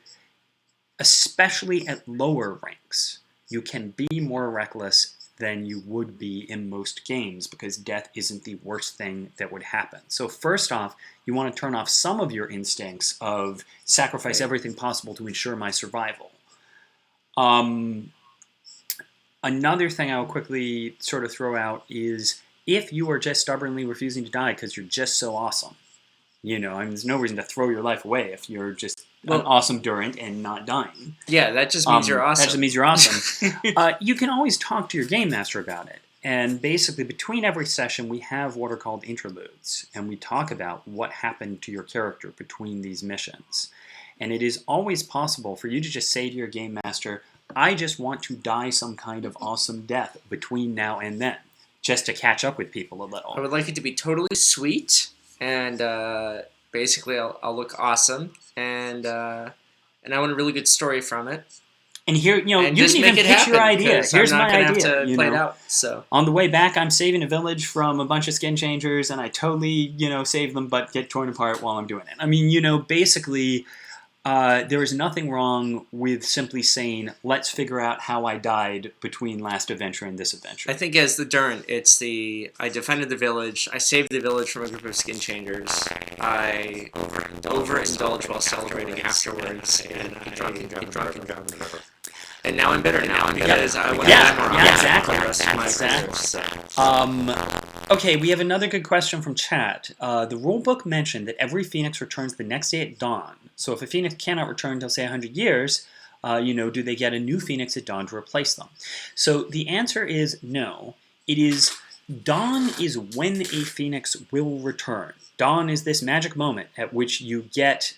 especially at lower ranks, you can be more reckless than you would be in most games, because death isn't the worst thing that would happen. So first off, you want to turn off some of your instincts of sacrifice Right. everything possible to ensure my survival. Another thing I will quickly sort of throw out is, if you are just stubbornly refusing to die because you're just so awesome, I mean, there's no reason to throw your life away if you're just an awesome Durant and not dying. Yeah, that just means you're awesome. That just means you're awesome. You can always talk to your game master about it. And basically, between every session, we have what are called interludes. And we talk about what happened to your character between these missions. And it is always possible for you to just say to your game master, I just want to die some kind of awesome death between now and then, just to catch up with people a little. I would like it to be totally sweet, and basically I'll look awesome, and I want a really good story from it. And here, you can even pitch your idea. Here's my idea. Have to play it out. So on the way back, I'm saving a village from a bunch of skin changers, and I totally, save them, but get torn apart while I'm doing it. I mean, basically, there is nothing wrong with simply saying, let's figure out how I died between last adventure and this adventure. I think as the Durant, it's I defended the village, I saved the village from a group of skin changers, I overindulged while celebrating afterwards, and I get drunk and now I'm bitter because I want to exactly. the rest of my career, so. Okay, we have another good question from chat. The rulebook mentioned that every phoenix returns the next day at dawn. So if a phoenix cannot return until, say, 100 years, do they get a new phoenix at dawn to replace them? So the answer is no. Dawn is when a phoenix will return. Dawn is this magic moment at which you get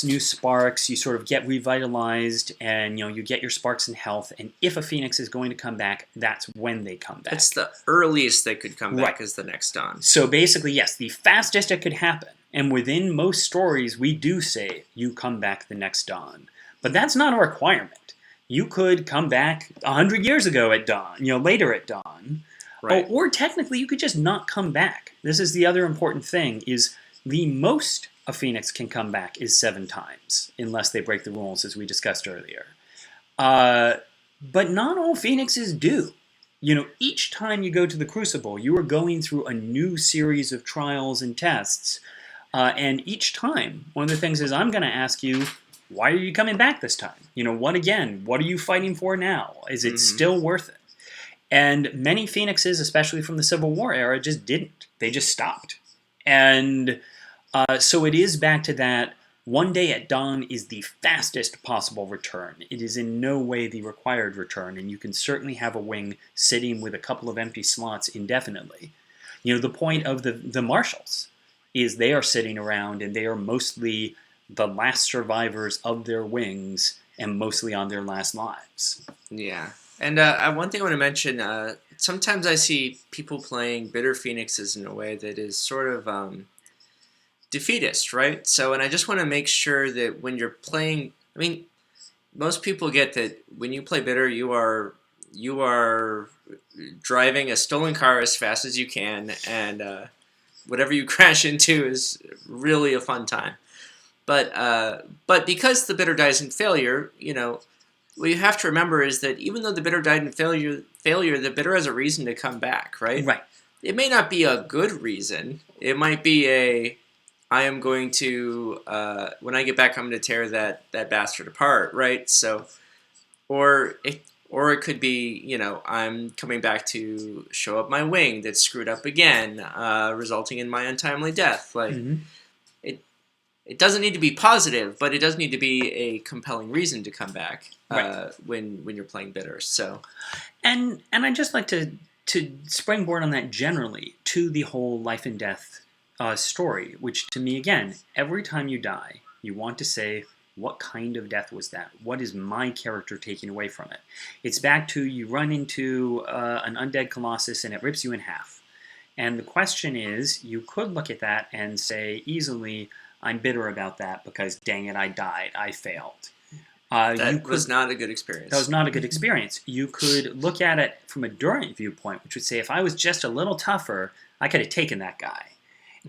new sparks, you sort of get revitalized, and you get your sparks in health. And if a phoenix is going to come back, that's when they come back. It's the earliest they could come back is the next dawn. So basically, yes, the fastest it could happen. And within most stories, we do say you come back the next dawn. But that's not a requirement. You could come back 100 years ago at dawn, later at dawn. Right. Or technically, you could just not come back. This is the other important thing, is the most a phoenix can come back is 7 times, unless they break the rules, as we discussed earlier. But not all phoenixes do. Each time you go to the Crucible, you are going through a new series of trials and tests. And each time, one of the things is I'm going to ask you, why are you coming back this time? What again? What are you fighting for now? Is it still worth it? And many phoenixes, especially from the Civil War era, just didn't. They just stopped. And so it is back to that one day at dawn is the fastest possible return. It is in no way the required return, and you can certainly have a wing sitting with a couple of empty slots indefinitely. The point of the marshals is they are sitting around and they are mostly the last survivors of their wings and mostly on their last lives. Yeah. And one thing I want to mention, sometimes I see people playing bitter phoenixes in a way that is sort of defeatist, right? And I just want to make sure that when you're playing, most people get that when you play bitter, you are driving a stolen car as fast as you can, and whatever you crash into is really a fun time. But because the bitter dies in failure, what you have to remember is that even though the bitter died in failure, the bitter has a reason to come back, right? Right. It may not be a good reason. It might be I am going to, when I get back, I'm going to tear that bastard apart, right? So, or it could be, I'm coming back to show up my wing that's screwed up again, resulting in my untimely death. It doesn't need to be positive, but it does need to be a compelling reason to come back when you're playing bitter. So, and I'd just like to springboard on that generally to the whole life and death story, which to me, again, every time you die, you want to say, what kind of death was that? What is my character taking away from it? It's back to you run into an undead colossus and it rips you in half. And the question is, you could look at that and say easily, I'm bitter about that because, dang it, I died. I failed. That was not a good experience. That was not a good experience. You could look at it from a Durant viewpoint, which would say, if I was just a little tougher, I could have taken that guy.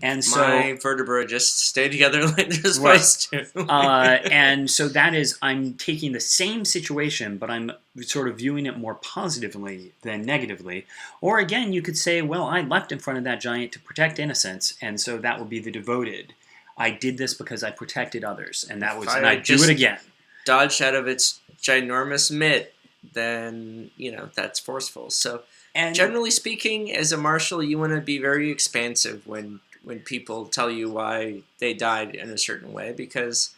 And so my vertebrae just stay together like they're supposed to. And so that is, I'm taking the same situation, but I'm sort of viewing it more positively than negatively. Or again, you could say, well, I leapt in front of that giant to protect innocence, and so that would be the devoted. I did this because I protected others, and that was, and I do it again. Dodged out of its ginormous mitt, then that's forceful. So, and generally speaking, as a marshal, you want to be very expansive when when people tell you why they died in a certain way, because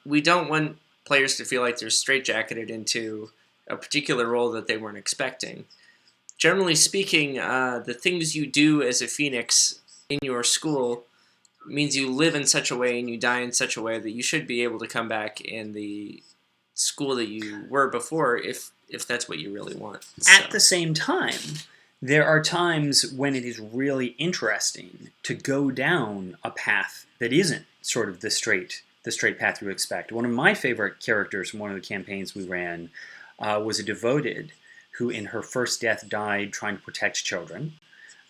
we don't want players to feel like they're straitjacketed into a particular role that they weren't expecting. Generally speaking, the things you do as a Phoenix in your school means you live in such a way and you die in such a way that you should be able to come back in the school that you were before if that's what you really want. At the same time, there are times when it is really interesting to go down a path that isn't sort of the straight path you expect. One of my favorite characters from one of the campaigns we ran was a devoted who in her first death died trying to protect children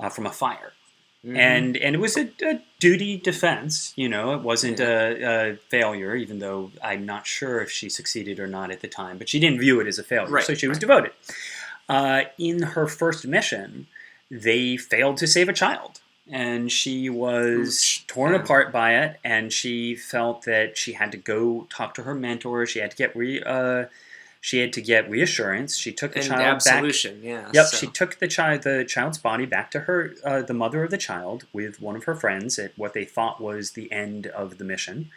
from a fire. Mm-hmm. And it was a duty defense, you know, it wasn't a failure, even though I'm not sure if she succeeded or not at the time, but she didn't view it as a failure, so she was devoted. In her first mission, they failed to save a child, and she was torn apart by it, and she felt that she had to go talk to her mentor, she had to get reassurance. She took the child absolution, back. Yep, so. She took the child's body back to her, the mother of the child, with one of her friends at what they thought was the end of the mission.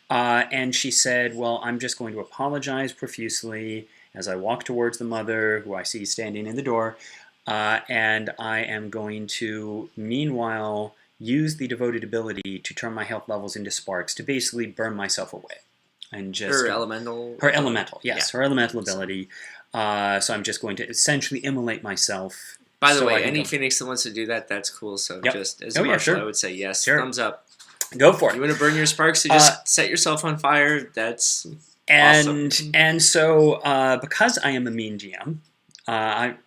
And she said, well, I'm just going to apologize profusely as I walk towards the mother, who I see standing in the door, and I am going to, meanwhile, use the devoted ability to turn my health levels into sparks to basically burn myself away. And just her elemental ability. So I'm just going to essentially immolate myself. By the way, any Phoenix that wants to do that, that's cool. So just as a marshal, I would say yes. Sure. Thumbs up. Go for it. You want to burn your sparks? You just set yourself on fire. That's awesome. And so because I am a mean GM,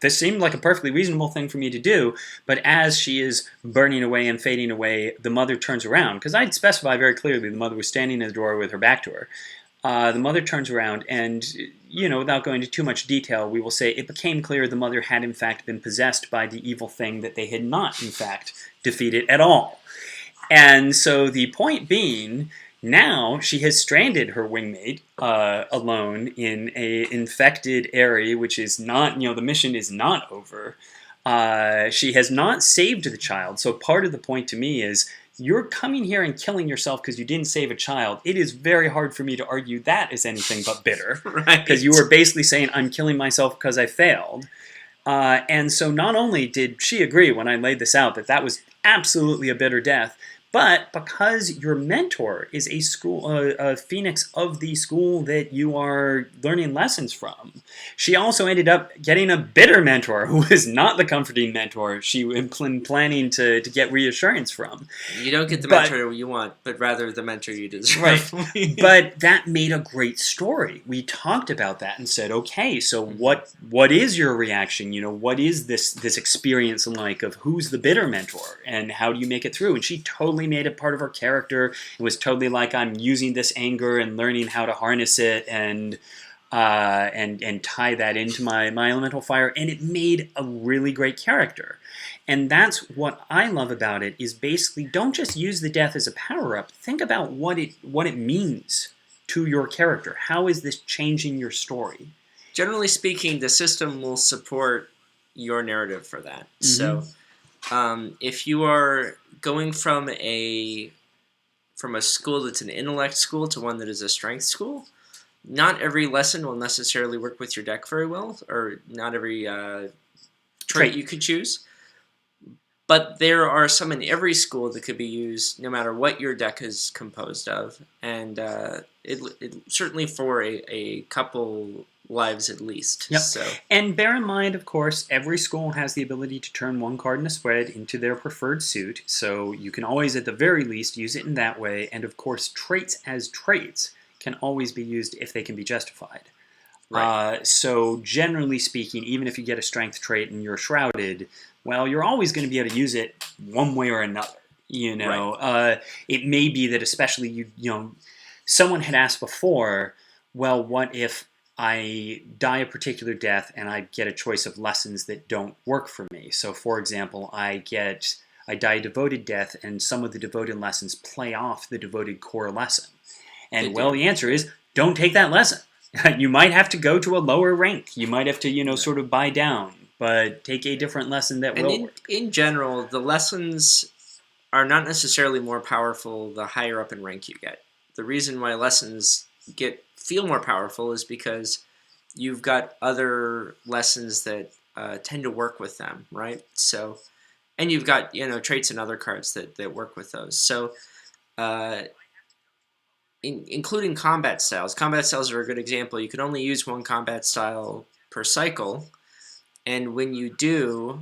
this seemed like a perfectly reasonable thing for me to do, but as she is burning away and fading away, the mother turns around, because I'd specify very clearly the mother was standing in the door with her back to her. The mother turns around and, you know, without going into too much detail, we will say it became clear the mother had in fact been possessed by the evil thing that they had not in fact defeated at all. And so the point being, now she has stranded her wingmate alone in a infected area, which is not, you know, the mission is not over. She has not saved the child. So part of the point to me is, you're coming here and killing yourself because you didn't save a child. It is very hard for me to argue that is anything but bitter. Right. Because you were basically saying, I'm killing myself because I failed. And so not only did she agree when I laid this out that that was absolutely a bitter death, but because your mentor is a Phoenix of the school that you are learning lessons from, she also ended up getting a bitter mentor who was not the comforting mentor she was planning to get reassurance from. You don't get the mentor you want, but rather the mentor you deserve. Right. But that made a great story. We talked about that and said, okay, so what is your reaction? You know, what is this experience like of who's the bitter mentor and how do you make it through? And she totally made it part of her character. It was totally like, I'm using this anger and learning how to harness it and tie that into my elemental fire, and it made a really great character. And that's what I love about it, is basically don't just use the death as a power-up. Think about what it means to your character. How is this changing your story? Generally speaking, the system will support your narrative for that. Mm-hmm. So if you are going from a school that's an intellect school to one that is a strength school, not every lesson will necessarily work with your deck very well, or not every trait you could choose. But there are some in every school that could be used no matter what your deck is composed of, and it certainly for a couple lives at least. Yep. So. And bear in mind, of course, every school has the ability to turn one card in a spread into their preferred suit, so you can always, at the very least, use it in that way. And of course, traits as traits can always be used if they can be justified. Right. So generally speaking, even if you get a strength trait and you're shrouded, well, you're always going to be able to use it one way or another. You know, right. It may be that especially you know, someone had asked before, well, what if I die a particular death and I get a choice of lessons that don't work for me? So, for example, I die a devoted death, and some of the devoted lessons play off the devoted core lesson. And well, the answer is don't take that lesson. You might have to go to a lower rank. You might have to, you know, sort of buy down, but take a different lesson that will work. In general, the lessons are not necessarily more powerful the higher up in rank you get. The reason why lessons feel more powerful is because you've got other lessons that tend to work with them, right? So, and you've got traits and other cards that work with those. So, uh, including combat styles. Combat styles are a good example. You can only use one combat style per cycle, and when you do,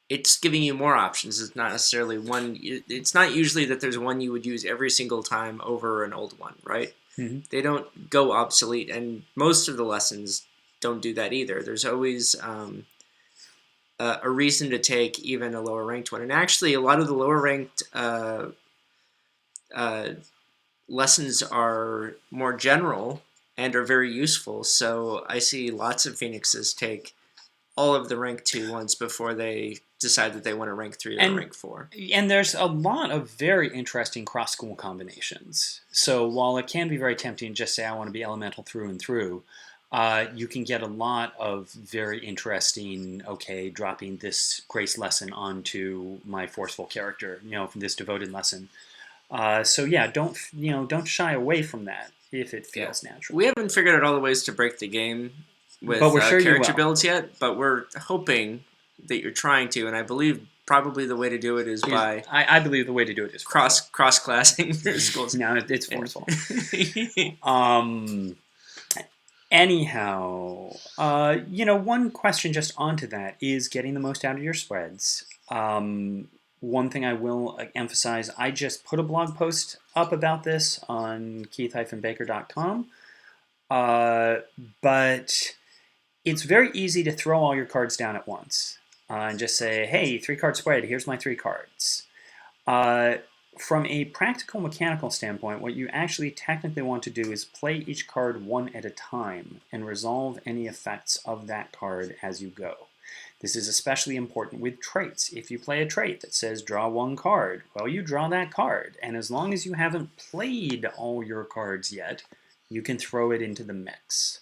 it's giving you more options. It's not necessarily one. It's not usually that there's one you would use every single time over an old one, right? Mm-hmm. They don't go obsolete, and most of the lessons don't do that either. There's always a reason to take even a lower ranked one, and actually, a lot of the lower ranked lessons are more general and are very useful. So I see lots of Phoenixes take all of the rank 2 ones before they decide that they want to rank 3 or rank 4. And there's a lot of very interesting cross-school combinations. So while it can be very tempting to just say, I want to be elemental through and through, you can get a lot of very interesting, dropping this grace lesson onto my forceful character, from this devoted lesson. So yeah, don't shy away from that if it feels natural. We haven't figured out all the ways to break the game with But we're sure character builds yet, but we're hoping that you're trying to, and I believe probably the way to do it is by... I believe the way to do it is cross-classing your schools. No, it's forceful. Anyhow, one question just onto that is getting the most out of your spreads. One thing I will emphasize, I just put a blog post up about this on keith-baker.com, but it's very easy to throw all your cards down at once and just say, hey, 3-card spread, here's my 3 cards. From a practical mechanical standpoint, what you actually technically want to do is play each card one at a time and resolve any effects of that card as you go. This is especially important with traits. If you play a trait that says draw 1 card, well, you draw that card, and as long as you haven't played all your cards yet, you can throw it into the mix.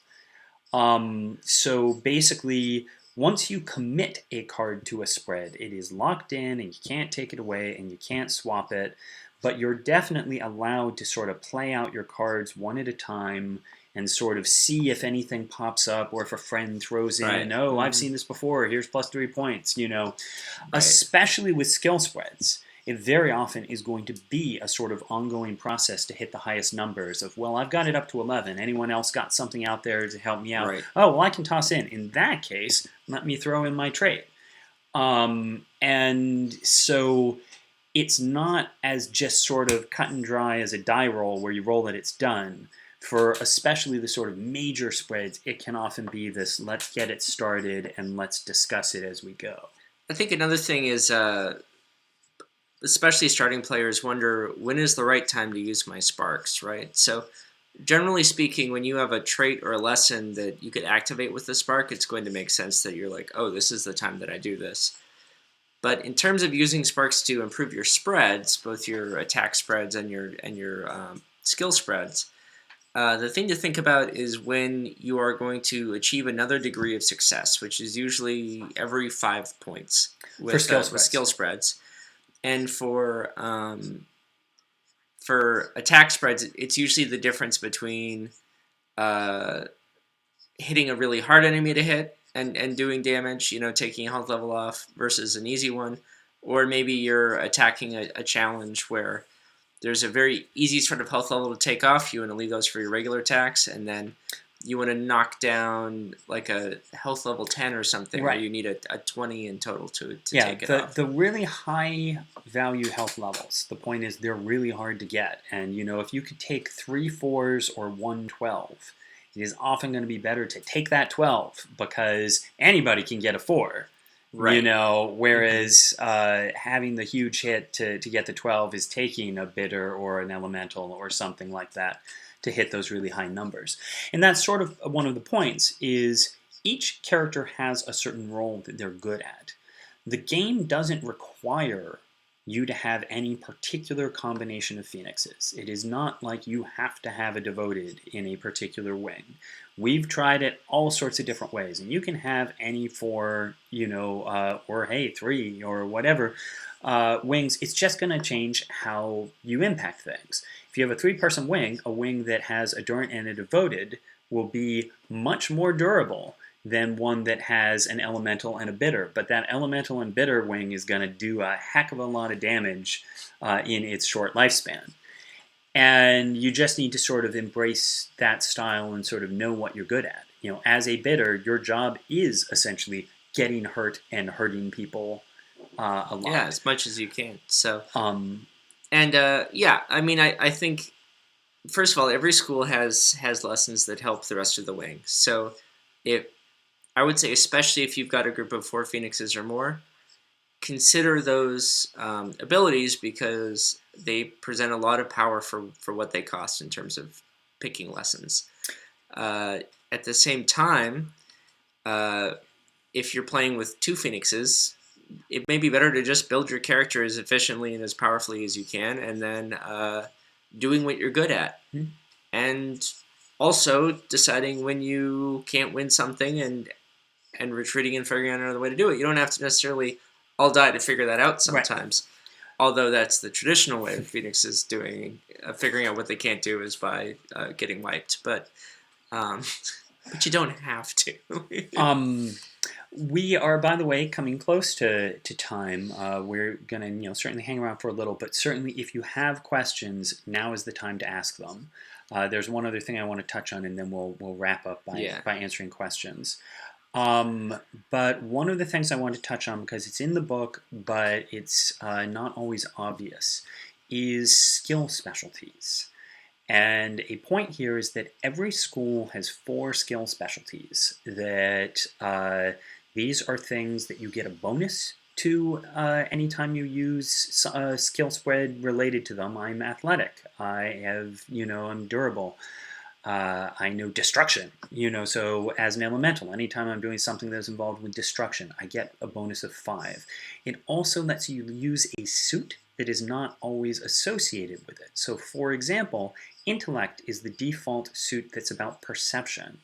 So basically, once you commit a card to a spread, it is locked in and you can't take it away and you can't swap it, but you're definitely allowed to sort of play out your cards one at a time and sort of see if anything pops up or if a friend throws in, I've seen this before, here's +3 points, Especially with skill spreads. It very often is going to be a sort of ongoing process to hit the highest numbers of, well, I've got it up to 11. Anyone else got something out there to help me out? Right. Oh, well, I can toss in. In that case, let me throw in my trait. And so it's not as just sort of cut and dry as a die roll where you roll it, it's done. For especially the sort of major spreads, it can often be this, let's get it started and let's discuss it as we go. I think another thing is... especially starting players wonder, when is the right time to use my sparks, right? So generally speaking, when you have a trait or a lesson that you could activate with the spark, it's going to make sense that you're like, oh, this is the time that I do this. But in terms of using sparks to improve your spreads, both your attack spreads and your skill spreads, the thing to think about is when you are going to achieve another degree of success, which is usually every 5 points with skill spreads. And for attack spreads, it's usually the difference between hitting a really hard enemy to hit and doing damage, taking a health level off versus an easy one. Or maybe you're attacking a challenge where there's a very easy sort of health level to take off. You want to leave those for your regular attacks, and then you want to knock down like a health level 10 or something, right, where you need a 20 in total to take it off. The really high value health levels, the point is they're really hard to get. And, if you could take 3 4s or 1 12, it is often going to be better to take that 12 because anybody can get a 4. Right. Whereas having the huge hit to get the 12 is taking a bitter or an elemental or something like that to hit those really high numbers. And that's sort of one of the points is each character has a certain role that they're good at. The game doesn't require you to have any particular combination of phoenixes. It is not like you have to have a devoted in a particular wing. We've tried it all sorts of different ways, and you can have any four, or hey, three or whatever wings. It's just going to change how you impact things. If you have a three-person wing, a wing that has a Durant and a devoted will be much more durable than one that has an elemental and a bitter. But that elemental and bitter wing is going to do a heck of a lot of damage in its short lifespan. And you just need to sort of embrace that style and sort of know what you're good at. As a bitter, your job is essentially getting hurt and hurting people a lot. Yeah, as much as you can. So, Um, I mean, I think, first of all, every school has lessons that help the rest of the wing. So, I would say, especially if you've got a group of 4 phoenixes or more, consider those abilities, because they present a lot of power for what they cost in terms of picking lessons. At the same time, if you're playing with 2 phoenixes, it may be better to just build your character as efficiently and as powerfully as you can, and then doing what you're good at. Hmm. And also deciding when you can't win something and retreating and figuring out another way to do it. You don't have to necessarily all die to figure that out sometimes. Right. Although that's the traditional way of Phoenix is doing, figuring out what they can't do is by getting wiped. But you don't have to. We are, by the way, coming close to time. We're going to certainly hang around for a little, but certainly if you have questions, now is the time to ask them. There's one other thing I want to touch on, and then we'll wrap up by answering questions. But one of the things I want to touch on, because it's in the book, but it's not always obvious, is skill specialties. And a point here is that every school has 4 skill specialties. That these are things that you get a bonus to anytime you use a skill spread related to them. I'm athletic. I'm durable. I know destruction, so as an elemental, anytime I'm doing something that's involved with destruction, I get a bonus of 5. It also lets you use a suit that is not always associated with it. So, for example, intellect is the default suit that's about perception.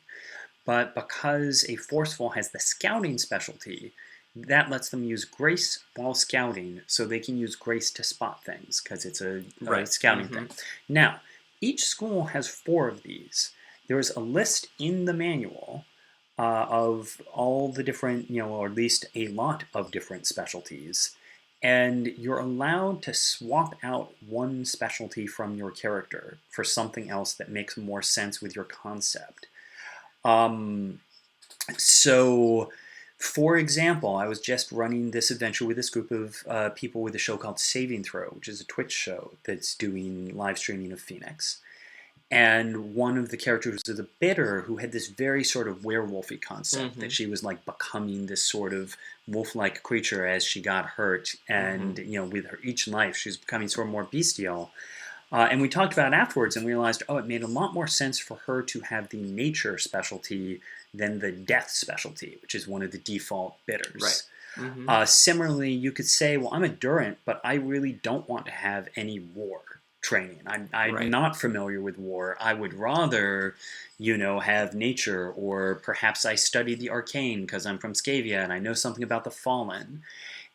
But because a forceful has the scouting specialty, that lets them use grace while scouting, so they can use grace to spot things, because it's a scouting thing. Now, each school has 4 of these. There's a list in the manual of all the different, or at least a lot of different specialties. And you're allowed to swap out one specialty from your character for something else that makes more sense with your concept. So, for example, I was just running this adventure with this group of people with a show called Saving Throw, which is a Twitch show that's doing live streaming of Phoenix. And one of the characters was a bitter who had this very sort of werewolfy concept, that she was like becoming this sort of wolf-like creature as she got hurt. And, with her each life, she was becoming sort of more bestial. And we talked about it afterwards and realized, it made a lot more sense for her to have the nature specialty than the death specialty, which is one of the default bitters. Right. Similarly, you could say, well, I'm a Durant, but I really don't want to have any war training. I'm not familiar with war. I would rather, have nature, or perhaps I studied the arcane because I'm from Scavia and I know something about the fallen.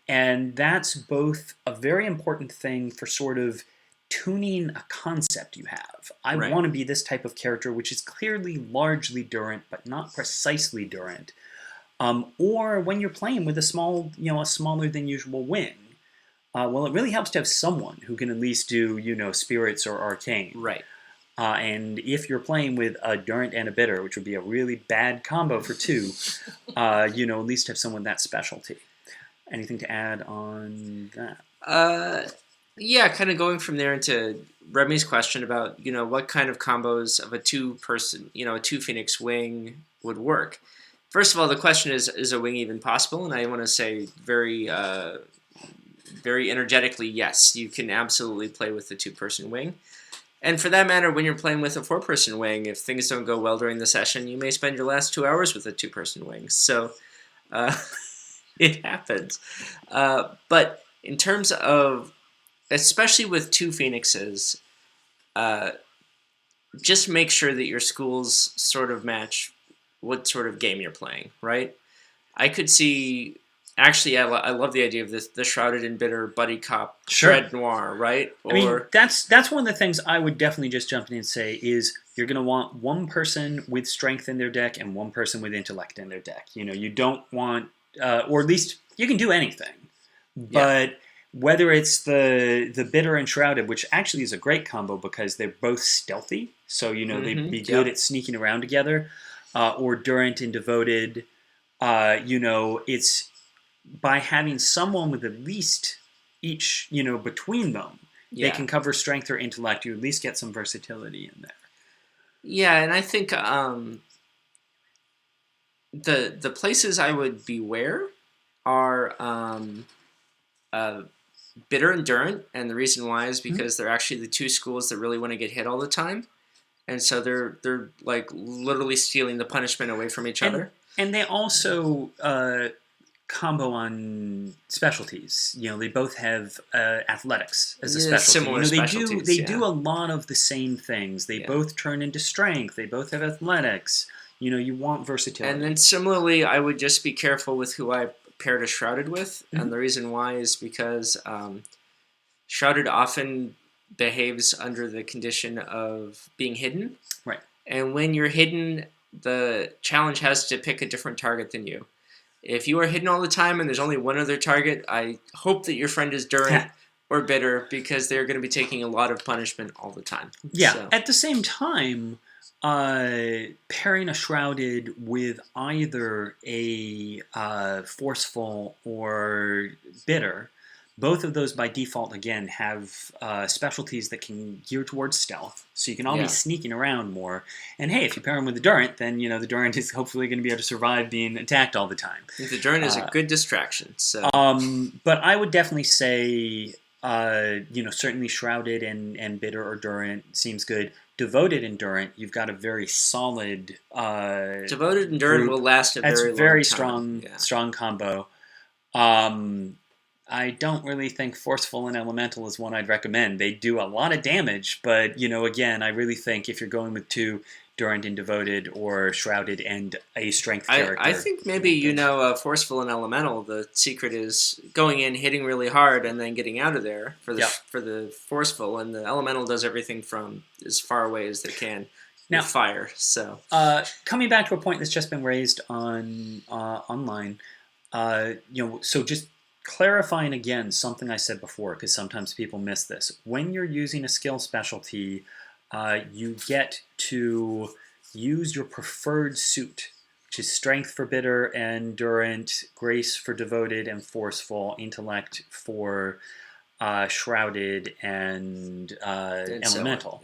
And that's both a very important thing for sort of tuning a concept you have. I want to be this type of character, which is clearly largely Durant, but not precisely Durant. Or when you're playing with a smaller than usual wing, well, it really helps to have someone who can at least do, spirits or arcane. Right. And if you're playing with a Durant and a bitter, which would be a really bad combo for 2, at least have someone that specialty. Anything to add on that? Yeah, kind of going from there into Remy's question about, what kind of combos of a 2-person, a 2 Phoenix wing would work. First of all, the question is a wing even possible? And I want to say very energetically, yes, you can absolutely play with the 2-person wing. And for that matter, when you're playing with a 4-person wing, if things don't go well during the session, you may spend your last 2 hours with a 2-person wing. So it happens. But in terms of, especially with two phoenixes, uh, just make sure that your schools sort of match what sort of game you're playing, right? I could see. Actually, I love the idea of this the shrouded and bitter buddy cop Sure. dread noir, right? I mean, Or that's one of the things I would definitely just jump in and say is you're going to want one person with strength in their deck and one person with intellect in their deck. You don't want, or at least you can do anything, yeah, but whether it's the bitter and shrouded, which actually is a great combo because they're both stealthy, so they'd be good yep, at sneaking around together, or Durant and devoted. It's by having someone with at least each, between them, they yeah, can cover strength or intellect. You at least get some versatility in there. yeah. And I think the places I would beware are uh, bitter and Durant, and the reason why is Mhm. because they're actually the two schools that really want to get hit all the time, and so they're like literally stealing the punishment away from each And other. and they also combo on specialties. They both have athletics as a Yeah, specialty. similar They do specialties. they Yeah, do a lot of the same things. They yeah. both turn into strength. They both have athletics. You want And then versatility. similarly, I would just be careful with who I paired a Shrouded with, and Mhm. the reason why is because Shrouded often behaves under the condition of being hidden, Right. and when you're hidden, the challenge has to pick a different target than you. If you are hidden all the time and there's only one other target, I hope that your friend is Durant or Bitter because they're going to be taking a lot of punishment all the time. Yeah. So, At the same time, pairing a shrouded with either a forceful or bitter, both of those by default again have specialties that can gear towards stealth, so you can all be yeah. sneaking around more. And hey, if you pair them with the Durant, then the Durant is hopefully going to be able to survive being attacked all the time. The Durant is a Uh, good distraction. So, but I would definitely say, certainly Shrouded and Bitter or Durant seems good. Devoted and Durant, you've got a very solid Devoted and Durant will group. last a That's very long very time. strong, Yeah. strong combo. Um, I don't really think Forceful and Elemental is one I'd recommend. They do a lot of damage, but again, I really think if you're going with two, Durant and Devoted or Shrouded and a strength character. I think maybe forceful and elemental. The secret is going in, hitting really hard, and then getting out of there for the Yep. for the forceful. And the elemental does everything from as far away as they can Now, with fire. So coming back to a point that's just been raised on online, so just clarifying again something I said before, because sometimes people miss this. When you're using a skill specialty, you get to use your preferred suit, which is strength for bitter and durant, grace for devoted and forceful, intellect for shrouded and and so on. elemental.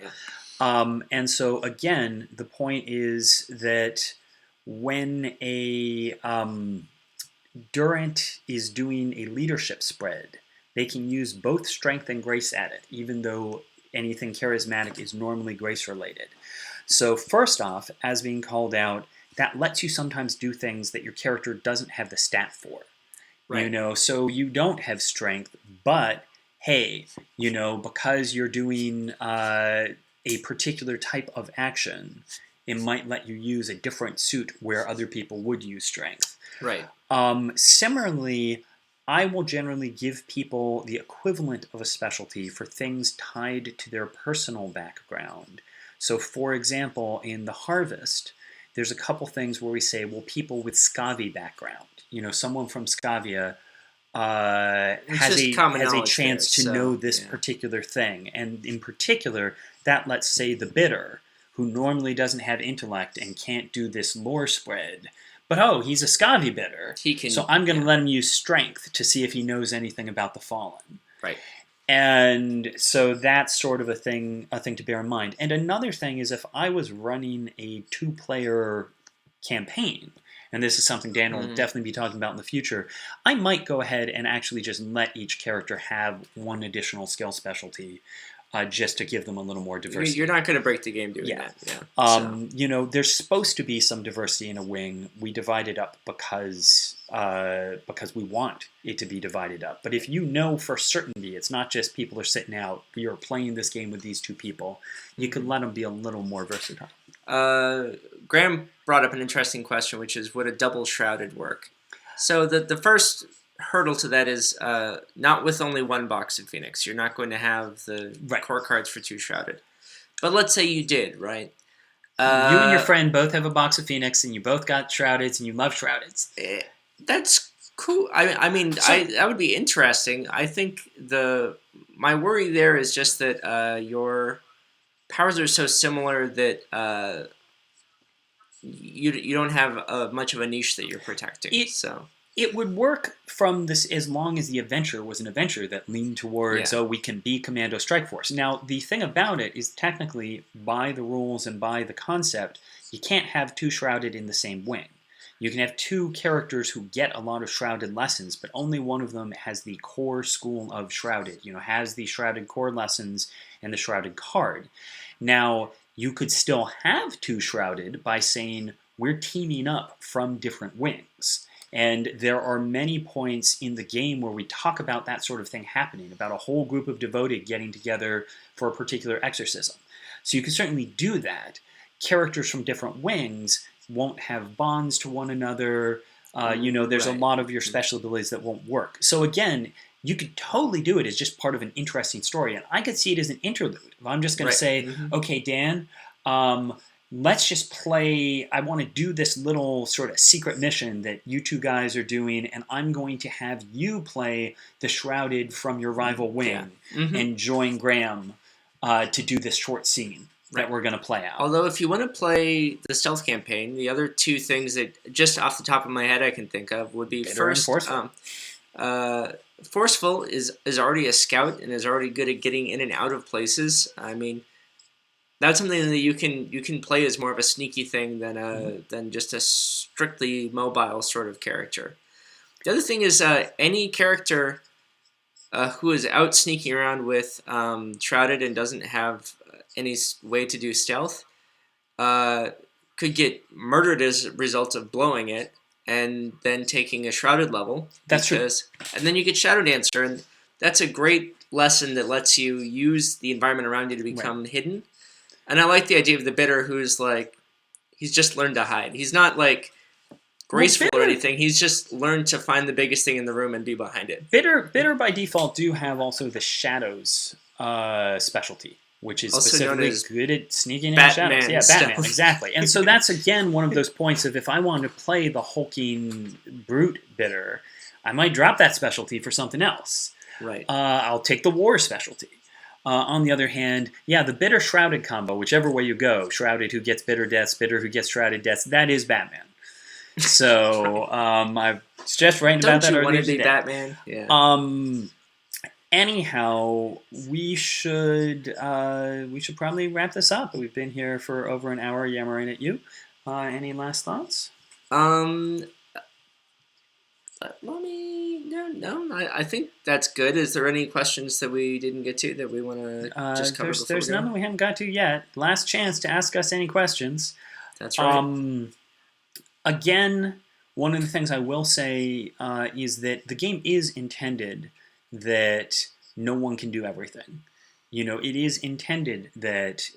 Yeah. And so again, the point is that when a Durant is doing a leadership spread, they can use both strength and grace at it, even though anything charismatic is normally grace related. So first off, as being called out, that lets you sometimes do things that your character doesn't have the stat for. Right. So you don't have strength, but hey, because you're doing a particular type of action, it might let you use a different suit where other people would use strength. Right. Similarly, I will generally give people the equivalent of a specialty for things tied to their personal background. So, for example, in the Harvest, there's a couple things where we say, well, people with Scavi background, someone from Scavia has a chance to know this particular thing. And in particular, that lets say the bitter, who normally doesn't have intellect and can't do this lore spread. But he's a Scavi bitter. He can, so I'm going to let him use strength to see if he knows anything about the Fallen. Right. And so that's sort of a thing to bear in mind. And another thing is if I was running a 2-player campaign, and this is something Dan will definitely be talking about in the future, I might go ahead and actually just let each character have one additional skill specialty, just to give them a little more diversity. You're not going to break the game doing that. Yeah. There's supposed to be some diversity in a wing. We divide it up because because we want it to be divided up. But if you know for certainty, it's not just people are sitting out, you're playing this game with these two people, you could let them be a little more versatile. Graham brought up an interesting question, which is, would a double shrouded work? So the first hurdle to that is not with only one box of Phoenix. You're not going to have the core cards for 2 shrouded. But let's say you did, right? You and your friend both have a box of Phoenix, and you both got shroudeds, and you love shroudeds. That's cool. I mean, that would be interesting. I think my worry there is just that your powers are so similar that you don't have much of a niche that you're protecting. It would work from this as long as the adventure was an adventure that leaned towards, we can be Commando Strike Force. Now, the thing about it is technically, by the rules and by the concept, you can't have 2 shrouded in the same wing. You can have 2 characters who get a lot of shrouded lessons, but only one of them has the core school of shrouded, has the shrouded core lessons and the shrouded card. Now, you could still have 2 shrouded by saying, we're teaming up from different wings. And there are many points in the game where we talk about that sort of thing happening, about a whole group of devoted getting together for a particular exorcism. So you can certainly do that. Characters from different wings won't have bonds to one another. There's a lot of your special abilities that won't work. So again, you could totally do it as just part of an interesting story. And I could see it as an interlude. If I'm just going to say, okay, Dan, let's just play, I want to do this little sort of secret mission that you 2 guys are doing, and I'm going to have you play the shrouded from your rival wing and join Graham to do this short scene that we're going to play out. Although if you want to play the stealth campaign, the other 2 things that just off the top of my head I can think of would be first, Forceful is already a scout and is already good at getting in and out of places. I mean, that's something that you can play as more of a sneaky thing than just a strictly mobile sort of character. The other thing is any character who is out sneaking around with shrouded and doesn't have any way to do stealth could get murdered as a result of blowing it and then taking a shrouded level. That's true. And then you get Shadow Dancer, and that's a great lesson that lets you use the environment around you to become hidden. And I like the idea of the Bitter who's like, he's just learned to hide. He's not like graceful or anything. He's just learned to find the biggest thing in the room and be behind it. Bitter by default do have also the Shadows specialty, which is also specifically good at sneaking in shadows. Yeah, Batman, exactly. And so that's, again, one of those points of if I wanted to play the hulking brute Bitter, I might drop that specialty for something else. Right. I'll take the War specialty. On the other hand, the Bitter Shrouded combo, whichever way you go, Shrouded who gets Bitter deaths, Bitter who gets Shrouded deaths, that is Batman. So I was just writing about that earlier today. Don't you want to be Batman? Yeah. Anyhow, we should probably wrap this up. We've been here for over an hour yammering at you. Any last thoughts? I think that's good. Is there any questions that we didn't get to that we want to just cover before There's none that we haven't got to yet. Last chance to ask us any questions. That's right. Again, one of the things I will say is that the game is intended that no one can do everything. It is intended that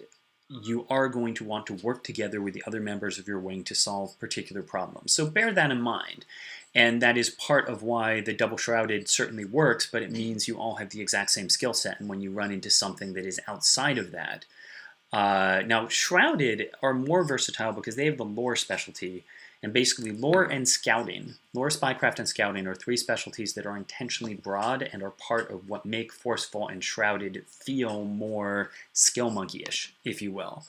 you are going to want to work together with the other members of your wing to solve particular problems. So bear that in mind. And that is part of why the Double Shrouded certainly works, but it means you all have the exact same skill set. And when you run into something that is outside of that, now Shrouded are more versatile because they have the Lore specialty. And basically, Lore and Scouting, Lore, Spycraft, and Scouting are 3 specialties that are intentionally broad and are part of what make Forceful and Shrouded feel more skill monkey-ish, if you will.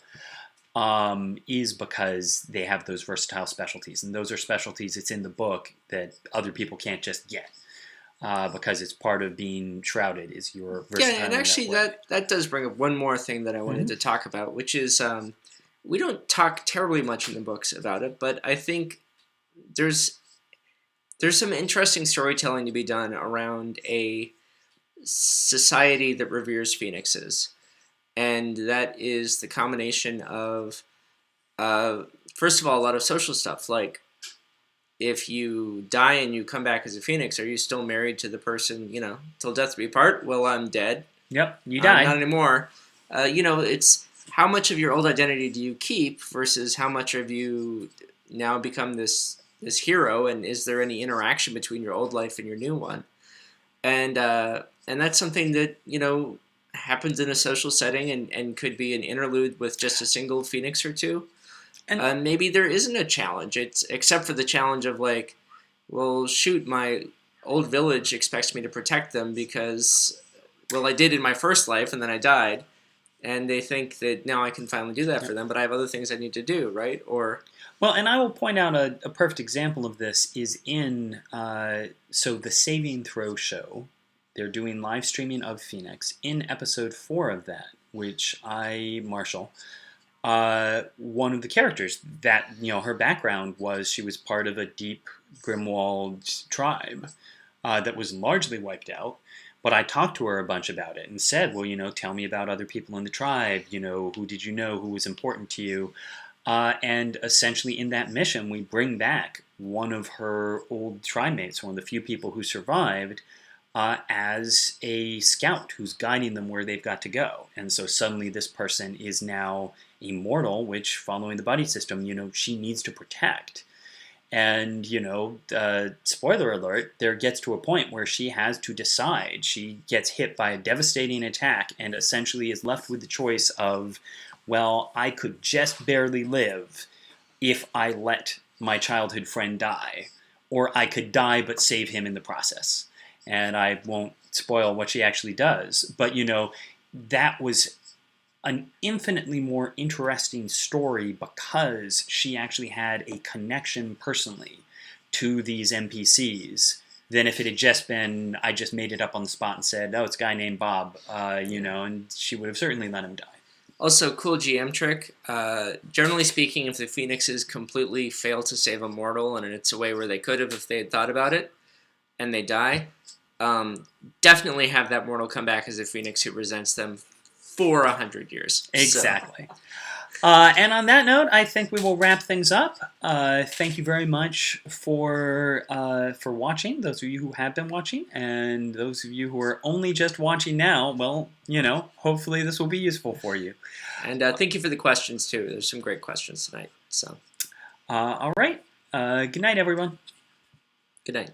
Is because they have those versatile specialties. And those are specialties, it's in the book, that other people can't just get. Because it's part of being Shrouded, is your versatility. Yeah, and actually that does bring up one more thing that I wanted to talk about, which is we don't talk terribly much in the books about it, but I think there's some interesting storytelling to be done around a society that reveres phoenixes. And that is the combination of, first of all, a lot of social stuff. Like, if you die and you come back as a phoenix, are you still married to the person, till death do we part? Well, I'm dead. Yep, you Not die. anymore. It's how much of your old identity do you keep versus how much of you now become this hero, and is there any interaction between your old life and your new one? And that's something that happens in a social setting, and could be an interlude with just a single phoenix or two. And Maybe there isn't a challenge. It's except for the challenge of like, well, shoot, my old village expects me to protect them because, well, I did in my first life and then I died, and they think that now I can finally do that for them, but I have other things I need to do, right? Or well, and I will point out a perfect example of this is in so the Saving Throw show. They're doing live streaming of Phoenix in episode 4 of that, which Marshall, one of the characters that her background was she was part of a deep Grimwald tribe that was largely wiped out. But I talked to her a bunch about it and said, well, tell me about other people in the tribe. Who did you know? Who was important to you? And essentially, in that mission, we bring back one of her old tribe mates, one of the few people who survived, as a scout who's guiding them where they've got to go. And so suddenly, this person is now immortal, which, following the buddy system, she needs to protect. And, spoiler alert, there gets to a point where she has to decide. She gets hit by a devastating attack and essentially is left with the choice of, well, I could just barely live if I let my childhood friend die, or I could die but save him in the process. And I won't spoil what she actually does. But, that was an infinitely more interesting story because she actually had a connection personally to these NPCs than if it had just been, I just made it up on the spot and said, oh, it's a guy named Bob, and she would have certainly let him die. also, cool GM trick. Generally speaking, if the phoenixes completely fail to save a mortal, and it's a way where they could have if they had thought about it, and they die, definitely have that mortal come back as a phoenix who resents them for 100 years. Exactly. And on that note, I think we will wrap things up. Thank you very much for watching, those of you who have been watching, and those of you who are only just watching now, well, hopefully this will be useful for you. And thank you for the questions, too. There's some great questions tonight. So, all right. Good night, everyone. good night.